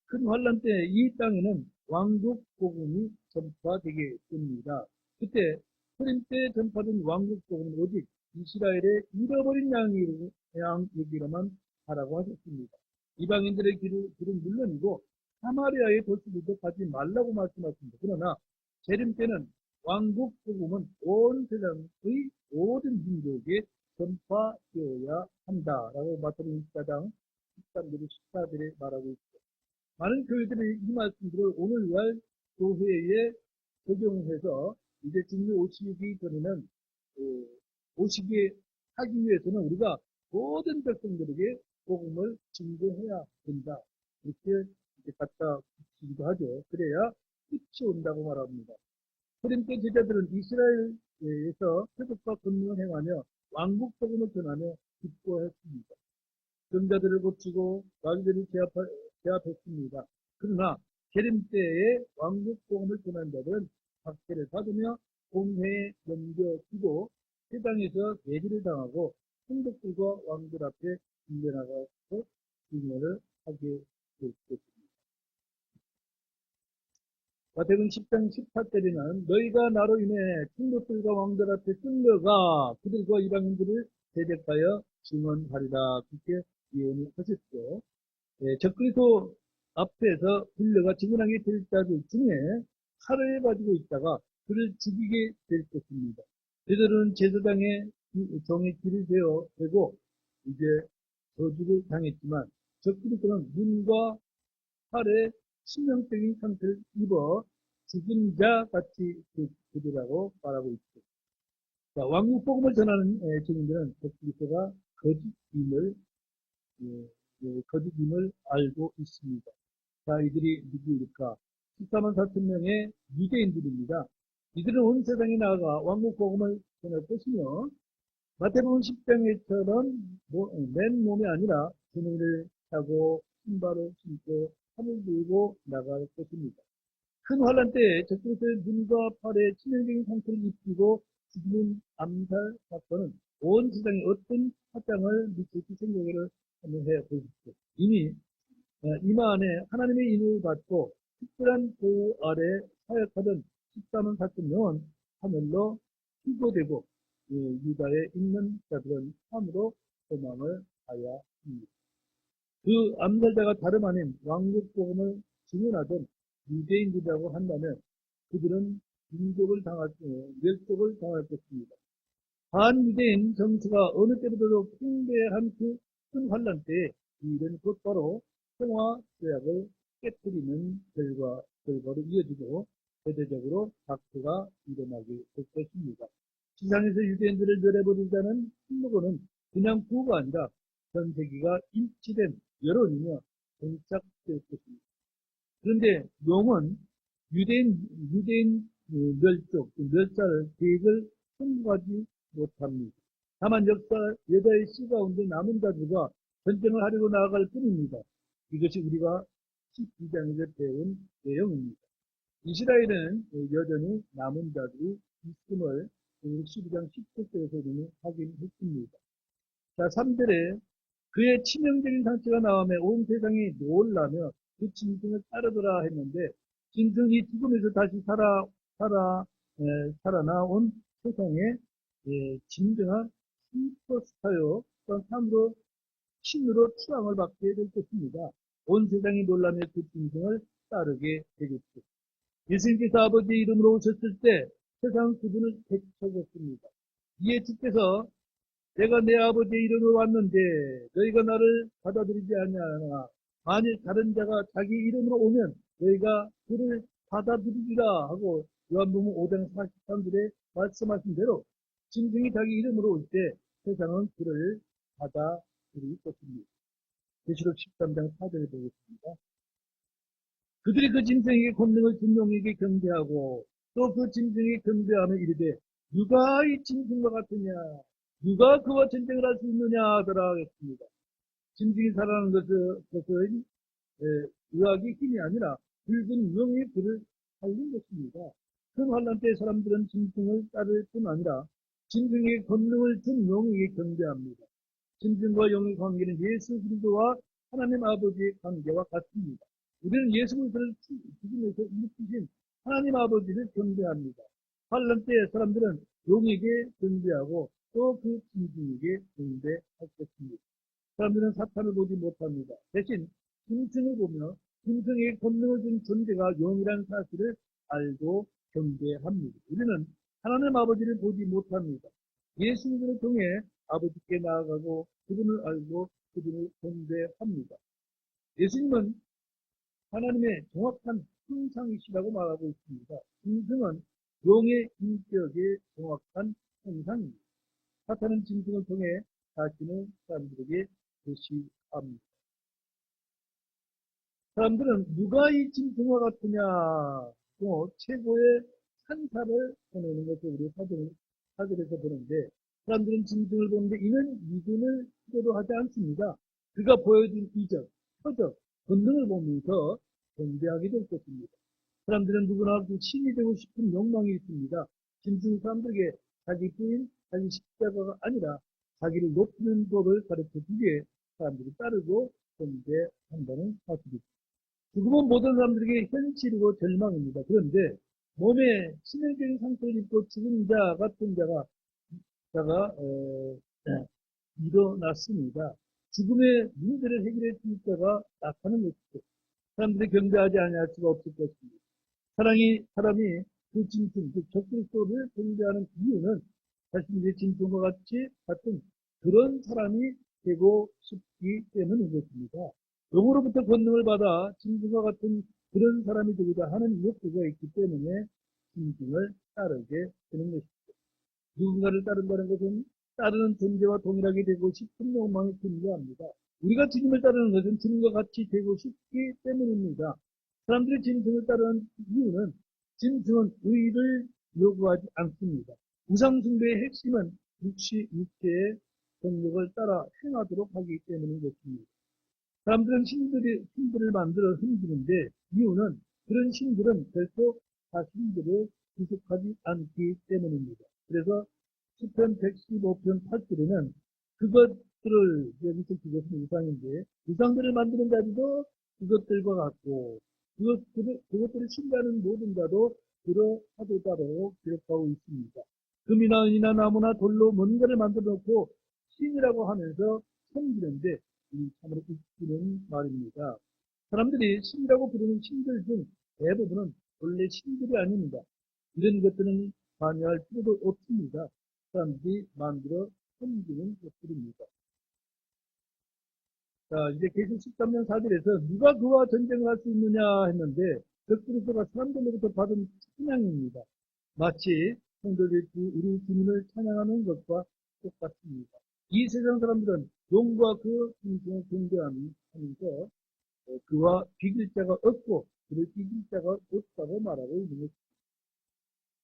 큰 환란 때 이 땅에는 왕국 복음이 전파되게 됩니다. 그때 초림 때 전파된 왕국 복음은 오직 이스라엘의 잃어버린 양 얘기로만 하라고 하셨습니다. 이방인들의 길은 물론이고 사마리아의 도시들도 가지 말라고 말씀하십니다. 그러나 재림 때는 왕국 복음은 온 세상의 모든 민족에 전파되어야 한다라고 마태복음 14장 13절에 14절에 말하고 있죠. 많은 교회들이 이 말씀들을 오늘날 교회에 적용해서 이제 주님이 오시기 전에는 오시기 하기 위해서는 우리가 모든 백성들에게 복음을 증거해야 된다. 이렇게 갖다 붙이기도 하죠. 그래야 끝이 온다고 말합니다. 코린토 제자들은 이스라엘에서 회복과 권능을 행하며 왕국 복음을 전하며 기뻐했습니다. 병자들을 고치고 마귀들을 제압했습니다. 그러나 재림 때에 왕국 복음을 전한 자들은 박해를 받으며 공회에 넘겨지고 세상에서 매질을 당하고 총독들과 왕들 앞에 군대나가서 증언을 하게 될 것입니다. 마태복음 10장 18절에는 너희가 나로 인해 총독들과 왕들 앞에 끌려가 그들과 이방인들을 대적하여 증언하리라. 그렇게 예언을 하셨죠. 적그리스도 앞에서 불려가 증언하게 될 자들 중에 칼을 가지고 있다가 그를 죽이게 될 것입니다. 그들은 제사장의 종의 길을 되고 이제 저주를 당했지만 적그리스도는 눈과 팔에 치명적인 상처를 입어 죽은 자 같이 되리라고 말하고 있죠. 자, 왕국 복음을 전하는 증인들은 적그리스도가 거짓임을 알고 있습니다. 자, 이들이 누구일까? 14만 4천 명의 유대인들입니다. 이들은 온 세상에 나아가 왕국 복음을 전할 것이며 마태복음 10장에처럼 맨몸이 아니라 주머니를 차고 신발을 신고 칼을 들고 나갈 것입니다. 큰 환란 때에 적그리스도의 눈과 팔에 치명적인 상처를 입히고 죽이는 암살 사건은 온 세상에 어떤 파장을 미칠지 생각을 한번 해보십시오. 이미 이마 안에 하나님의 인을 받고 특별한 보호 아래 사역하던 14만 4천 명은 하늘로 휴거되고 유다에 있는 자들은 참으로 도망을 하야 합니다. 그 암살자가 다름 아닌 왕국 복음을 증언하던 유대인들이라고 한다면 그들은 멸족을 당할 것입니다. 반유대인 정치가 어느 때보다도 풍대한 그 큰 환란 때에 이 일은 곧바로 평화 조약을 깨뜨리는 결과로 이어지고 대대적으로 박해가 일어나게 될 것입니다. 지상에서 유대인들을 멸해버리자는 힘으로는 그냥 구호가 아니라 전 세계가 일치된 여론이며 정착될 것입니다. 그런데 용은 유대인 멸자를 계획을 성공하지 못합니다. 다만 여자의 씨 가운데 남은 자들과 전쟁을 하려고 나아갈 뿐입니다. 이것이 우리가 12장에서 배운 내용입니다. 이스라엘은 여전히 남은 자들이 있음을 12장 17절에서 우리는 확인했습니다. 자, 3절에 그의 치명적인 상처가 나오며 온 세상이 놀라며 그 짐승을 따르더라 했는데 짐승이 죽음에서 다시 살아나온 세상에 진정한 슈퍼스타요 또한 참으로 신으로 추앙을 받게 될 것입니다. 온 세상이 놀라며 그 짐승을 따르게 되겠죠. 예수님께서 아버지 이름으로 오셨을 때 세상 그분을 대적했습니다. 이에 주께서 내가 내 아버지의 이름으로 왔는데 너희가 나를 받아들이지 아니하나 만일 다른 자가 자기 이름으로 오면 너희가 그를 받아들이리라 하고 요한복음 5장 43절에 말씀하신 대로 짐승이 자기 이름으로 올 때 세상은 그를 받아들일 것입니다. 계시록 13장 4절에 보겠습니다. 그들이 그 짐승에게 권능을 준 용에게 경배하고 또 그 짐승에게 경배하며 이르되 누가 이 짐승과 같으냐 누가 그와 전쟁을 할 수 있느냐 하더라 하겠습니다. 짐승이 살아나는 것은 의학의 힘이 아니라 붉은 용이 그를 살린 것입니다. 큰 환란 때 사람들은 짐승을 따를 뿐 아니라 짐승에게 권능을 준 용에게 경배합니다. 짐승과 용의 관계는 예수 그리스도와 하나님 아버지의 관계와 같습니다. 우리는 예수 그리스도를 죽음에서 일으키신 하나님 아버지를 경배합니다. 환란 때 사람들은 용에게 경배하고 또 그 짐승에게 경배할 것입니다. 사람들은 사탄을 보지 못합니다. 대신 짐승을 보며 짐승에게 권능을 준 존재가 용이라는 사실을 알고 경배합니다. 우리는 하나님 아버지를 보지 못합니다. 예수님을 통해 아버지께 나아가고 그분을 알고 그분을 경배합니다. 예수님은 하나님의 정확한 형상이시라고 말하고 있습니다. 짐승은 용의 인격의 정확한 형상입니다. 사탄은 짐승을 통해 자신을 사람들에게 제시합니다. 사람들은 누가 이 짐승과 같으냐, 최고의 산사를 보내는 것을 우리 사절에서 보는데, 사람들은 짐승을 보는데 이는 믿음을 필요로 하지 않습니다. 그가 보여준 이적, 표적, 본능을 보면서 경배하게 될 것입니다. 사람들은 누구나 그 신이 되고 싶은 욕망이 있습니다. 짐승 사람들에게 자기 부인, 자기 십자가가 아니라 자기를 높이는 법을 가르쳐 주기에 사람들이 따르고 경배한다는 사실입니다. 죽음은 모든 사람들에게 현실이고 절망입니다. 그런데 몸에 치명적인 상처를 입고 죽은 자 같은 자가 일어났습니다. 죽음의 문제를 해결해 줄 자가 나타나는 것이죠. 사람들이 경배하지 아니할 수가 없을 것입니다. 사람이 그 짐승, 그 적그리스도를 경배하는 이유는 자신들의 짐승과 같은 그런 사람이 되고 싶기 때문인 것입니다. 영으로부터 권능을 받아 짐승과 같은 그런 사람이 되고자 하는 욕구가 있기 때문에 짐승을 따르게 되는 것입니다. 누군가를 따른다는 것은 따르는 존재와 동일하게 되고 싶은 욕망이 존재합니다. 우리가 주님을 따르는 것은 주님과 같이 되고 싶기 때문입니다. 사람들이 짐승을 따르는 이유는 짐승은 의의를 요구하지 않습니다. 우상숭배의 핵심은 육체의 정욕을 따라 행하도록 하기 때문인 것입니다. 사람들은 신들을 만들어 섬기는데 이유는 그런 신들은 결코 자신들을 구속하지 않기 때문입니다. 그래서 시편 115편 8절에는 그것은 우상인데 우상들을 만드는 자들도 그것들과 같고 그것들을 신뢰하는 모든 자도 그러하도다라고 기록하고 있습니다. 금이나 은이나 나무나 돌로 뭔가를 만들어 놓고 신이라고 하면서 섬기는데 참으로 웃기는 말입니다. 사람들이 신이라고 부르는 신들 중 대부분은 원래 신들이 아닙니다. 이런 것들은 관여할 필요도 없습니다. 사람들이 만들어 섬기는 것들입니다. 자, 이제 계시 13년 4절에서 누가 그와 전쟁을 할 수 있느냐 했는데 적그리스도가 사람들로부터 받은 찬양입니다. 마치 성도들이 우리 주님을 찬양하는 것과 똑같습니다. 이 세상 사람들은 용과 그 짐승을 경배하면서 그와 비길 자가 없고 그를 이길 자가 없다고 말하고 있는 것입니다.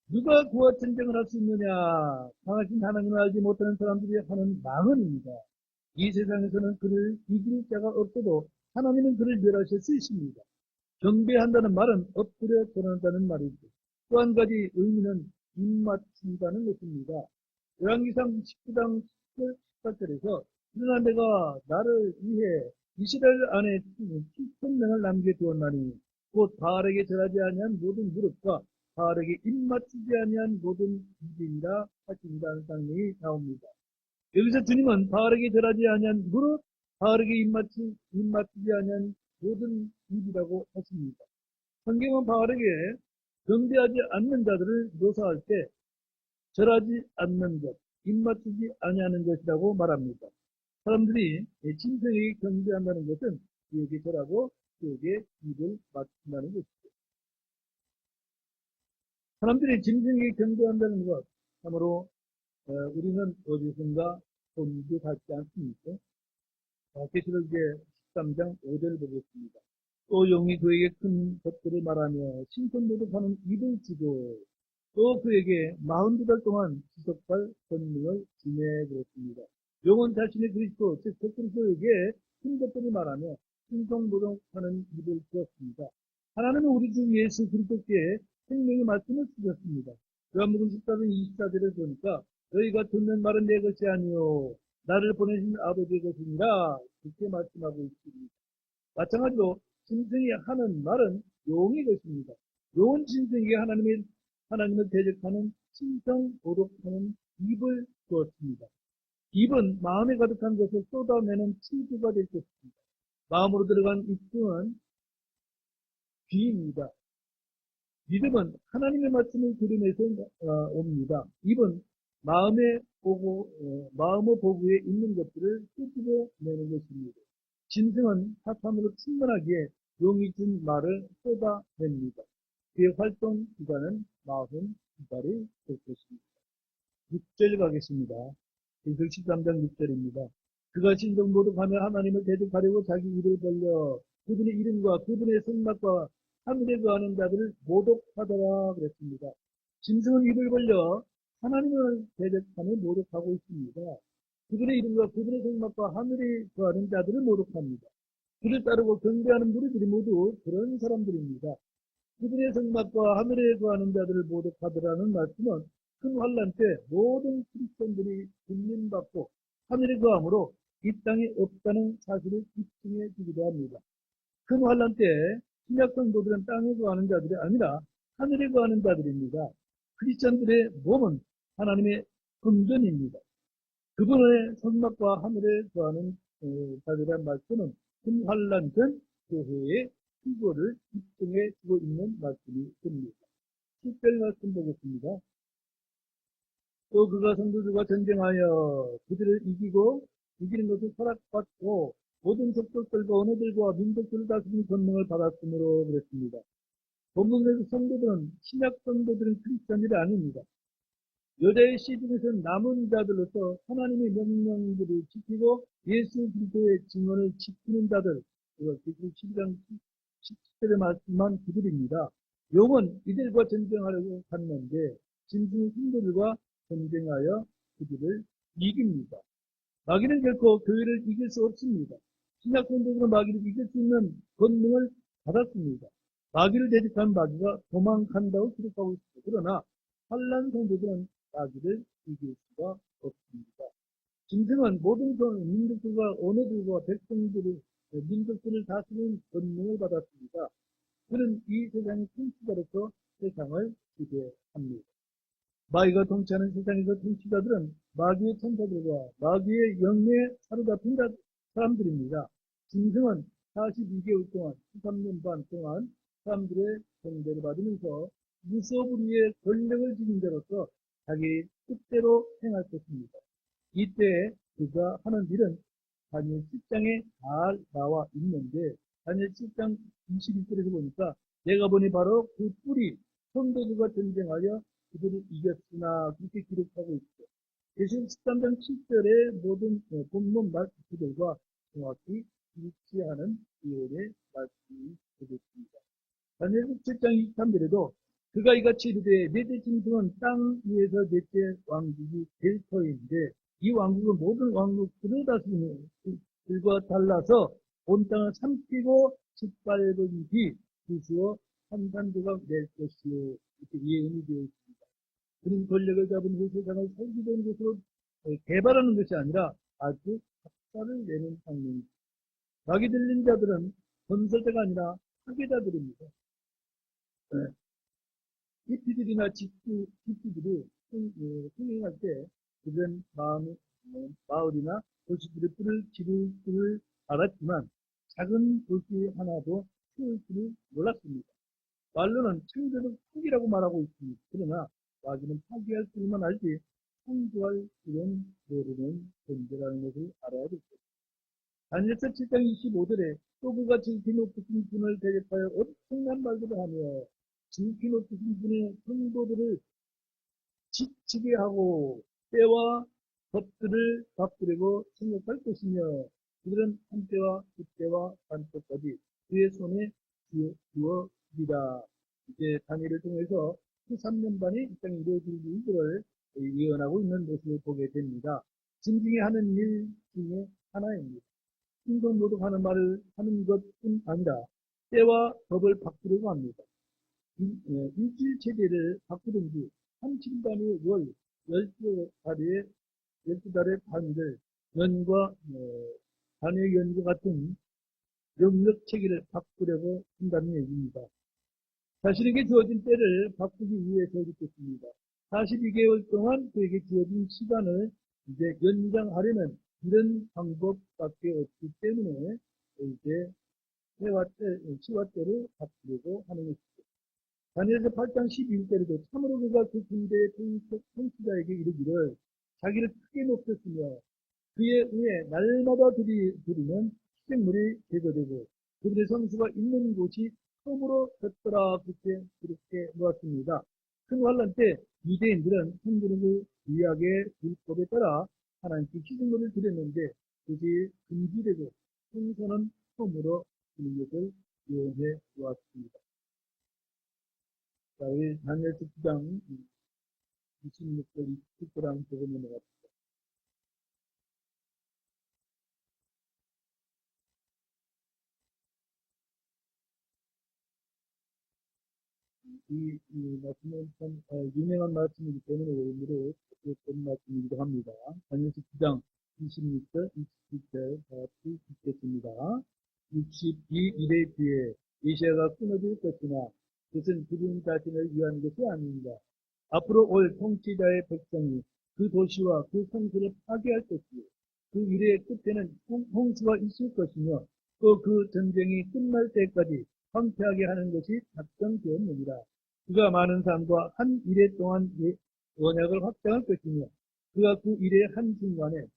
누가 그와 전쟁을 할 수 있느냐? 강하신 하나님을 알지 못하는 사람들이 하는 망언입니다. 이 세상에서는 그를 이길 자가 없어도 하나님은 그를 멸하실 수 있습니다. 경배한다는 말은 엎드려 절한다는 말이죠. 또 한 가지 의미는 입맞춘다는 것입니다. 열왕기상 19장 18절에서 그러나 내가 나를 위해 이스라엘 안에 7,000명을 남겨두었나니 곧 바알에게 절하지 아니한 모든 무릎과 바알에게 입맞추지 아니한 모든 입이니라 하신다는 장면이 나옵니다. 여기서 주님은 바알에게 절하지 아니한 무릎, 바알에게 입맞추지 아니한 모든 입이라고 하십니다. 성경은 바알에게 경배하지 않는 자들을 묘사할 때 절하지 않는 것, 입맞추지 아니하는 것이라고 말합니다. 사람들이 짐승에게 경배한다는 것은 그에게 절하고 그에게 입을 맞춘다는 것이죠. 사람들이 짐승에게 경배한다는 것, 참으로 우리는 어디선가 본 듯 같지 않습니까? 계시록 13장 5절을 보겠습니다. 또 용이 그에게 큰 것들을 말하며 신선노릇하는 입을 주고 또 그에게 42달 동안 지속할 권능을 지내 그랬습니다. 용은 자신의 그리스도, 즉 그리스도에게 큰 것들을 말하며 신성노릇하는 입을 주었습니다. 하나님은 우리 주 예수 그리스도께 생명의 말씀을 주셨습니다. 요한복음 14장 24절을 보니까 너희가 듣는 말은 내 것이 아니요 나를 보내신 아버지의 것이니라 그렇게 말씀하고 있습니다. 마찬가지로 짐승이 하는 말은 용의 것입니다. 용은 짐승에게 하나님을 대적하는 신성 도덕하는 입을 주었습니다. 입은 마음에 가득한 것을 쏟아내는 치주가 될 것입니다. 마음으로 들어간 입술은 귀입니다. 믿음은 하나님의 말씀을 들으면서 옵니다. 입은 마음의 보고에 있는 것들을 끄집어 내는 것입니다. 짐승은 사탐으로 충분하기에 용이 준 말을 쏟아냅니다. 그의 활동 기간은 42달이 될 것입니다. 6절 가겠습니다. 에스겔 13장 6절입니다. 그가 신성 모독하며 하나님을 대적하려고 자기 입을 벌려 그분의 이름과 그분의 성막과 하늘에 거하는 자들을 모독하더라 그랬습니다. 짐승은 입을 벌려 하나님을 대적하며 모독하고 있습니다. 그분의 이름과 그분의 성막과 하늘에 거하는 자들을 모독합니다. 그를 따르고 경배하는 무리들이 모두 그런 사람들입니다. 그들의 성막과 하늘에 거하는 자들을 모독하더라는 말씀은 큰 환란 때 모든 크리스천들이 군림받고 하늘에 거함으로 이 땅에 없다는 사실을 입증해 주기도 합니다. 큰 환란 때 신약 성도들은 땅에 거하는 자들이 아니라 하늘에 거하는 자들입니다. 크리스천들의 몸은 하나님의 금전입니다. 그분의 성막과 하늘에 거하는 자들이란 말씀은 큰 환란 전 교회의 그거를 입증해 주고 있는 말씀이 됩니다. 7절 말씀 보겠습니다. 또 그가 성도들과 전쟁하여 그들을 이기는 것을 허락받고 모든 족속들과 언어들과 민족들을 다스리는 권능을 받았으므로 그랬습니다. 본문에서 성도들은 신약 성도들은 크리스천들이 아닙니다. 여자의 시중에서는 남은 자들로서 하나님의 명령들을 지키고 예수 그리스도의 증언을 지키는 자들, 이걸 12장 17절에 말씀한 그들입니다. 용은 이들과 전쟁하려고 갔는데 짐승 성도들과 전쟁하여 그들을 이깁니다. 마귀는 결코 교회를 이길 수 없습니다. 신약 성도들은 마귀를 이길 수 있는 권능을 받았습니다. 마귀를 대적한 마귀가 도망간다고 기록하고 있습니다. 그러나 환난 성도들은 마귀를 이길 수가 없습니다. 짐승은 모든 민족들과 언어들과 백성들을 민족들을 다스리는 권능을 받았습니다. 그는 이 세상의 통치자로서 세상을 지배합니다. 마귀가 통치하는 세상에서 통치자들은 마귀의 천사들과 마귀의 영에 사로잡힌 사람들입니다. 짐승은 42개월 동안 13년 반 동안 사람들의 경배를 받으면서 무소불위의 권력을 지닌 자로서 자기 뜻대로 행할 것입니다. 이때 그가 하는 일은 다니엘 7장에 잘 나와 있는데 다니엘 7장 21절에서 보니까 내가 보니 바로 그 뿔이 성도들과 전쟁하여 그들을 이겼으나 그렇게 기록하고 있죠. 예수님 13장 7절의 모든 본문 말씀들과 정확히 일치하는 이혼의 말씀이 되겠습니다. 다니엘 7장 23절에도 그가 이같이 이르되 넷째 짐승은 땅 위에서 넷째 왕국이 될 터인데 이 왕국은 모든 왕국들을 다스리는 들과 달라서 온 땅을 삼키고 짓밟은 뒤 부수어 산산조각 낼 것이요. 이렇게 예언이 되어 있습니다. 그런 권력을 잡은 그 세상을 살기된 것으로 개발하는 것이 아니라 아주 학살을 내는 장면입니다. 마귀 들린 자들은 건설자가 아니라 파괴자들입니다. 기피들이나 집주들이 흥행할 때 주변 마을이나 도시들의 뿔을 지를 줄을 알았지만 작은 도시 하나도 키울 줄을 몰랐습니다. 말로는 창조적 파기라고 말하고 있습니다. 그러나 마귀는 파기할 줄만 알지 창조할 줄은 모르는 존재라는 것을 알아야 됩니다. 다니엘서 7장 25절에 또 그가 지극히 높으신 분을 대적하여 엄청난 말들을 하며 지극히 높으신 분의 성도들을 지치게 하고 때와 법들을 바꾸려고 생각할 것이며 그들은 한 때와 두 때와 반 때까지 그의 손에 주어지리라. 이제 다니엘을 통해서 그 3년 반이 이 땅에 이루어질 일들을 예언하고 있는 모습을 보게 됩니다. 짐승이 하는 일 중에 하나입니다. 신성 모독하는 말을 하는 것뿐 아니라 때와 법을 바꾸려고 합니다. 일주일 체제를 바꾸든지 30단위 월, 12달의 단위를 연과 단위 연과 같은 영역 체계를 바꾸려고 한다는 얘기입니다. 자신에게 주어진 때를 바꾸기 위해서 이렇겠습니다. 42개월 동안 그에게 주어진 시간을 이제 연장하려는 이런 방법밖에 없기 때문에 이제 시와때를 바꾸려고 하는 것입니다. 다니엘서 8장 12절에도 참으로 그가 그 군대의 통치자에게 이르기를 자기를 크게 높였으며 그의 위에 날마다 드리는 희생물이 제거되고 그들의 성수가 있는 곳이 처음으로 졌더라. 그렇게 놓았습니다. 큰 환란 때 유대인들은 성전을 위하게 율법에 따라 하나님께 희생물을 드렸는데 그것이 금지되고 성전은 처음으로 드리는 것을 예언해 놓았습니다. 자, 우리 다니엘서 9장 26절 27절 한번 보고 넘어갑니다. 이 말씀은 참 유명한 말씀이기 때문에 여러분들이 본 말씀이기도 합니다. 다니엘서 9장 26절, 27절 같이 읽겠습니다. 62일의 뒤에 메시아가 끊어질 것이나 그것은 그분 자신을 위한 것이 아닙니다. 앞으로 올 통치자의 백성이 그 도시와 그 성소를 파괴할 것이요 그 일의 끝에는 홍수가 있을 것이며 또 그 전쟁이 끝날 때까지 황폐하게 하는 것이 작정되었느니라. 그가 많은 사람과 한 일해 동안 언약을 확장할 것이며 그가 그 일의 한순간에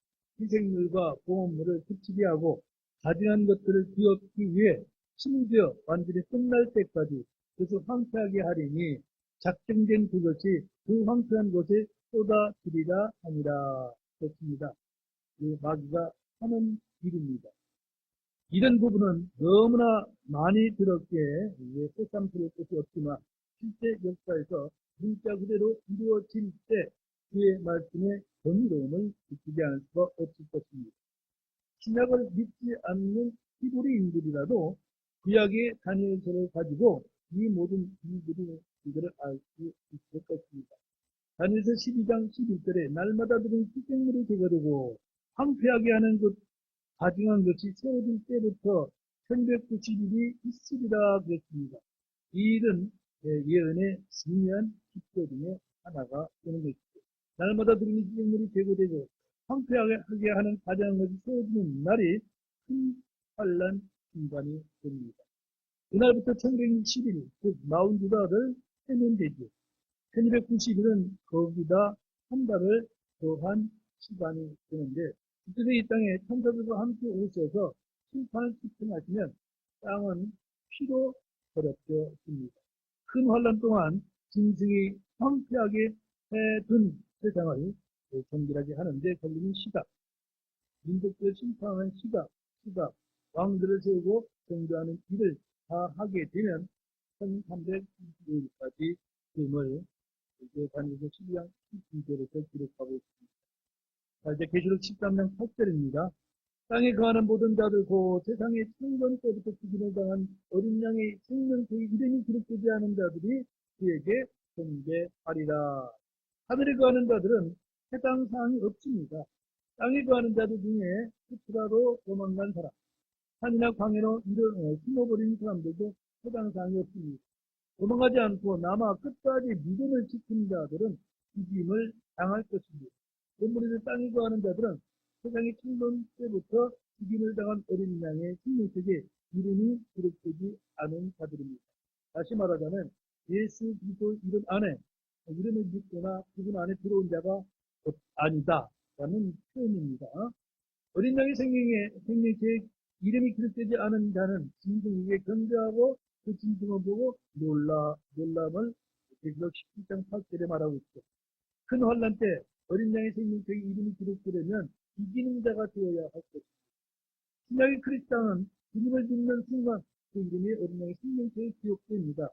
희생물과 보험물을 붙이게 하고 가증한 것들을 비웠기 위해 심지어 완전히 끝날 때까지 그것을 황폐하게 하리니 작정된 그것이 그 황폐한 곳에 쏟아지리라 하니라. 그렇습니다. 이 마귀가 하는 일입니다. 이런 부분은 너무나 많이 들었기에 새삼스러울 것이 없지만 실제 역사에서 문자 그대로 이루어질 때 그의 말씀의 경이로움을 느끼지 않을 수가 없을 것입니다. 신약을 믿지 않는 히브리인들이라도 구약의 다니엘서를 가지고 이 모든 이들을 알 수 있을 것입니다. 다니엘서 12장 11절에 날마다 드린 희생물이 제거되고 황폐하게 하는 것 가증한 것이 세워질 때부터 1190일이 있으리라 그랬습니다. 이 일은 예언의 중요한 기표 중에 하나가 되는 것이죠. 날마다 드리는 희생물이 제거되고 황폐하게 하는 가증한 것이 세워지는 날이 큰 환란 순간이 됩니다. 그날부터 1111일, 즉 40주다를 세면 되죠. 1290일은 거기다 한 달을 더한 시간이 되는데 그때도 이 땅에 천사들과 함께 오셔서 심판을 집행하시면 땅은 피로 더럽혀집니다. 큰 환란 동안 짐승이 황폐하게 해둔 세상을 정결하게 하는데 걸리는 시각, 민족들을 심판하는 시각, 왕들을 세우고 정죄하는 일을 다 하게 되면 1395일까지 금을 이제 다니엘서 12장 12절에서 기록하고 있습니다. 자, 이제 계시록 13장 8절입니다. 땅에 거하는 모든 자들 곧 세상의 창건 때부터 죽임을 당한 어린 양의 생명책의 이름이 기록되지 않은 자들이 그에게 존재하리라. 하늘에 거하는 자들은 해당 사항이 없습니다. 땅에 거하는 자들 중에 스트라로 도망간 사람, 산이나 광야로 숨어버린 사람들도 해당 사항이 없습니다. 도망가지 않고 남아 끝까지 믿음을 지킨 자들은 죽임을 당할 것입니다. 본문에서 땅에 거하는 자들은 세상의 창건 때부터 죽임을 당한 어린 양의 생명책에 이름이 기록되지 않은 자들입니다. 다시 말하자면 예수 그리스도 이름 안에 이름을 믿거나 그분 안에 들어온 자가 아니다 라는 표현입니다. 어린 양의 생명책에 이름이 기록되지 않은 자는 짐승에게 견제하고 그 짐승을 보고 놀람을 계시록 17장 8절에 말하고 있죠. 큰 환란 때 어린 양의 생명책에 이름이 기록되려면 이기는 자가 되어야 할 것입니다. 신약의 크리스찬은 주님을 믿는 순간 그 이름이 어린 양의 생명책에 기록됩니다.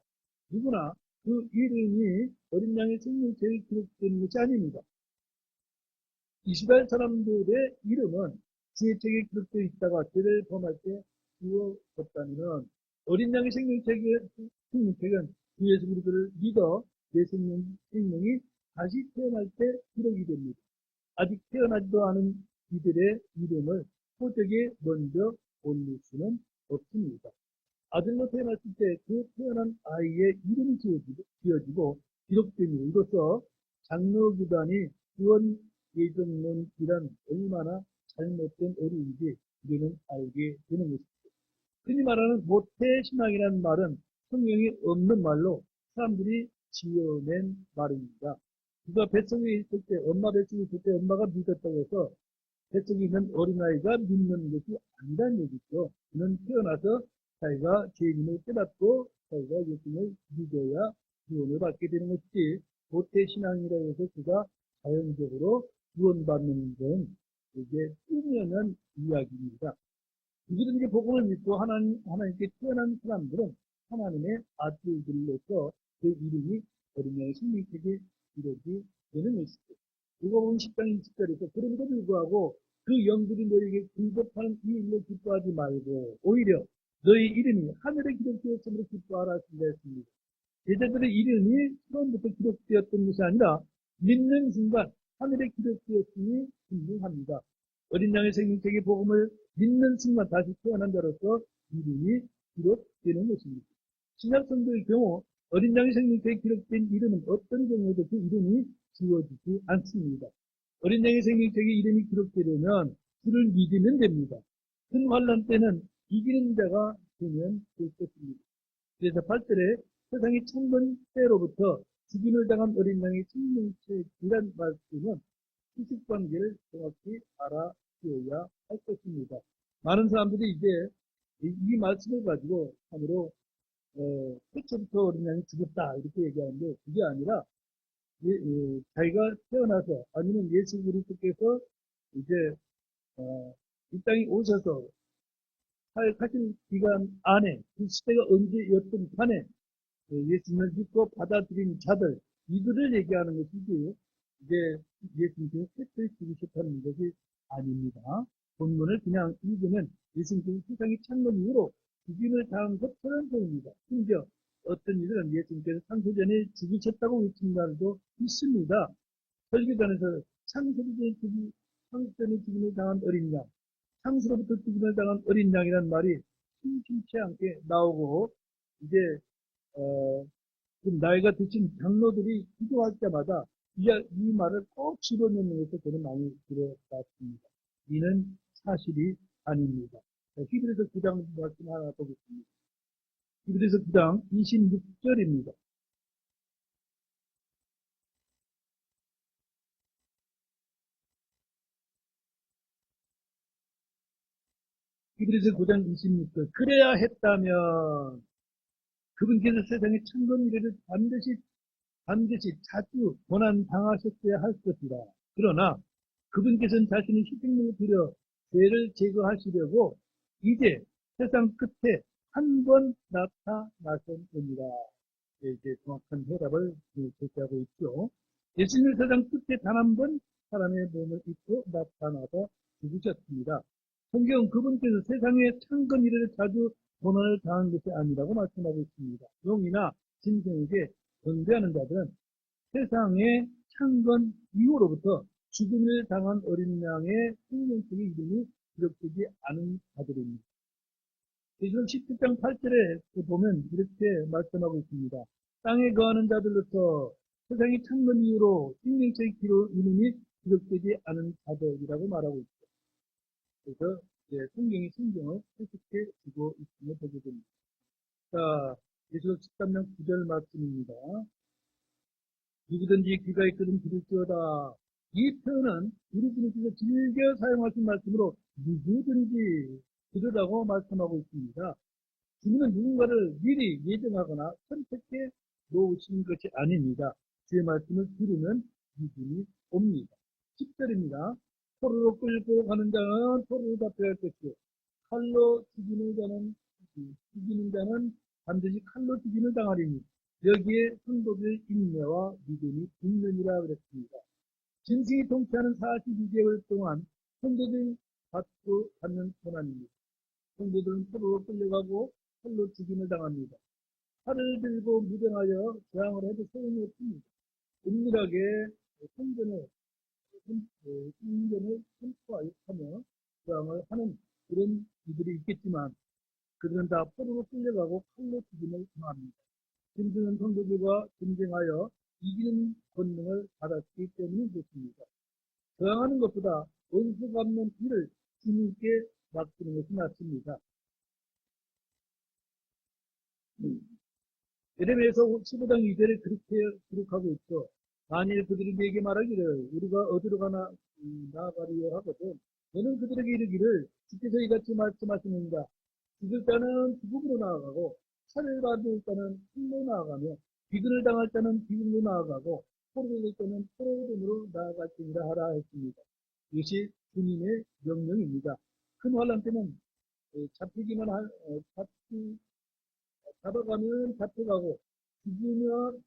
누구나 그 이름이 어린 양의 생명책에 기록되는 것이 아닙니다. 이스라엘 사람들의 이름은 지혜책에 기록되어 있다가 죄를 범할 때 지워졌다면 어린 양의 생명책은 주 예수 그리스도를 믿어 내 생명이 다시 태어날 때 기록이 됩니다. 아직 태어나지도 않은 이들의 이름을 호적에 먼저 올릴 수는 없습니다. 아들로 태어났을 때 그 태어난 아이의 이름이 지어지고 기록됩니다. 이로써 장로교단이 구원 예정론이란 얼마나 잘못된 오류인지 우리는 알게 되는 것입니다. 흔히 말하는 모태신앙이라는 말은 성경이 없는 말로 사람들이 지어낸 말입니다. 그가 뱃속에 있을 때, 엄마 뱃속에 있을 때 엄마가 믿었다고 해서 뱃속에 있는 어린아이가 믿는 것이 아니란 얘기죠. 그는 태어나서 자기가 죄인임을 깨닫고 자기가 예수님을 믿어야 구원을 받게 되는 것이지, 모태신앙이라고 해서 그가 자연적으로 구원받는 건 이게 꾸며낸 이야기입니다. 누구든지 복음을 믿고 하나님께 태어난 사람들은 하나님의 아들들로서 그 이름이 어린 양의 생명책에 이르게 되는 것이죠. 누가복음 10장 20절에서 그럼에도 불구하고 그 영들이 너에게 굴복하는 이 일로 기뻐하지 말고 오히려 너희 이름이 하늘에 기록되었으므로 기뻐하라 하신다 했습니다. 제자들의 이름이 처음부터 기록되었던 것이 아니라 믿는 순간 하늘에 기록되었으니 분명합니다. 어린 양의 생명책의 복음을 믿는 순간 다시 태어난 자로서 이름이 기록되는 것입니다. 신약성도의 경우 어린 양의 생명책에 기록된 이름은 어떤 경우에도 그 이름이 지워지지 않습니다. 어린 양의 생명책에 이름이 기록되려면 주를 믿으면 됩니다. 큰 환난 때는 이기는 자가 되면 될 것입니다. 그래서 8절에 세상이 천번 때로부터 죽임을 당한 어린 양의 생명책이란 말씀은 수식관계를 정확히 알아주어야 할 것입니다. 많은 사람들이 이제 이 말씀을 가지고 참으로 태초부터 어린 양이 죽었다 이렇게 얘기하는데, 그게 아니라 자기가 태어나서 아니면 예수 그리스도께서 이제 이 땅에 오셔서 사역하신 기간 안에, 그 시대가 언제였든 간에 예수님을 믿고 받아들인 자들, 이들을 얘기하는 것이지, 이제 예수님께서 택을 죽으셨다는 것이 아닙니다. 본문을 그냥 읽으면 예수님께서 세상이 창건 이후로 죽임을 당한 것처럼 보입니다. 심지어 어떤 이들은 예수님께서 창세전에 죽으셨다고 외친 날도 있습니다. 설교단에서 창세전에 죽임을 당한 어린 양, 창수로부터 죽임을 당한 어린 양이라는 말이 심심치 않게 나오고, 이제 나이가 드신 장로들이 기도할 때마다 이 말을 꼭 집어넣는 것을 저는 많이 들어봤습니다. 이는 사실이 아닙니다. 히브리서 9장 말씀 하나 보겠습니다. 히브리서 9장 26절입니다. 히브리서 9장 26절. 그래야 했다면 그분께서 세상의 천번 이래를 반드시 자주 고난 당하셨어야 할 것이라. 그러나 그분께서는 자신의 희생명을 들여 죄를 제거하시려고 이제 세상 끝에 한 번 나타나셨느니라. 이제 정확한 해답을 제시하고 있죠. 예수님은 세상 끝에 단 한 번 사람의 몸을 입고 나타나서 죽으셨습니다. 성경은 그분께서 세상의 창건 이래를 자주 고난을 당한 것이 아니라고 말씀하고 있습니다. 용이나 짐승에게 경배하는 자들은 세상의 창건 이후로부터 죽음을 당한 어린 양의 생명책의 이름이 기록되지 않은 자들입니다. 예수님 17장 8절에 보면 이렇게 말씀하고 있습니다. 땅에 거하는 자들로서 세상이 창건 이후로 생명책의 이름이 기록되지 않은 자들이라고 말하고 있죠. 그래서 성경이 성경을 해석해 주고 있음을 보게 됩니다. 자, 예수님 13장 9절 말씀입니다. 누구든지 귀가 있거든 들을지어다. 이 표현은 우리 주님께서 즐겨 사용하신 말씀으로 누구든지 들으라고 말씀하고 있습니다. 주님은 누군가를 미리 예정하거나 선택해 놓으신 것이 아닙니다. 주의 말씀을 들으면 믿음이 옵니다. 10절입니다. 포로로 끌고 가는 자는 포로로 잡혀야 할 것이요, 칼로 죽이는 자는 반드시 칼로 죽임을 당하리니 여기에 성도들의 인내와 믿음이 있느니라 그랬습니다. 짐승이 통치하는 42개월 동안 성도들이 받는 고난입니다. 성도들은 포로로 끌려가고 칼로 죽임을 당합니다. 칼을 들고 무장하여 저항을 해도 소용이 없습니다. 은밀하게 생존을 선포하며 저항을 하는 그런 이들이 있겠지만, 그들은 다 포로로 끌려가고 칼로 죽임을 당합니다. 짐승은 성도들과 전쟁하여 이기는 권능을 받았기 때문인 것입니다. 저항하는 것보다 원수 갚는 일을 주님께 맡기는 것이 낫습니다. 예레미야서 15장 2절에 그렇게 기록하고 있죠. 만일 그들이 내게 말하기를 우리가 어디로 가나 나아가리요 하거든 너는 그들에게 이르기를 주께서 이같이 말씀하시는가 죽을 자는 죽음으로 나아가고 살을 받을 자는 살로 나아가며 비근을 당할 자는 비근으로 나아가고 포로를 될 자는 포로됨으로 나아갈지니라 하라 했습니다. 이것이 주님의 명령입니다. 큰 환란 때는 잡히기만 잡아가면 잡혀가고 죽이면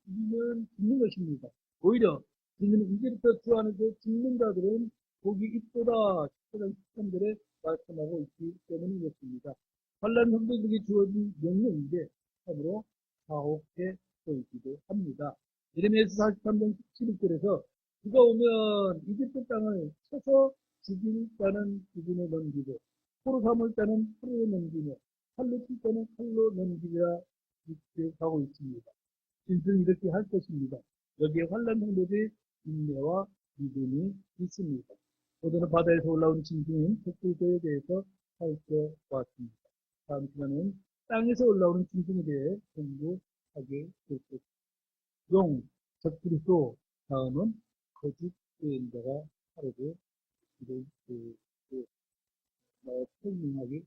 죽는 것입니다. 오히려 주님은 이제부터 주 안에서 죽는 자들은 복이 있도다 10장 13절에 말씀하고 있기 때문이었습니다. 환란 성도들에게 주어진 명령인데 참으로 가혹해 보이기도 합니다. 예레미야서 43장 11절에서 비가 오면 이집트 땅을 쳐서 죽일 자는 죽임에 넘기고 포로 삼을 자는 포로에 넘기며 칼로 칠 자는 칼로 넘기라 이렇게 가고 있습니다. 진실은 이렇게 할 것입니다. 여기에 환란 성도들의 인내와 믿음이 있습니다. 오늘은 바다에서 올라온 짐승인 독불교에 대해서 살펴보았습니다. 다음 시간은 땅에서 올라오는 짐승에 대해 공부하게 될 것입니다. 용, 적그리스도, 다음은 거짓 예언자가 하루를 설명하게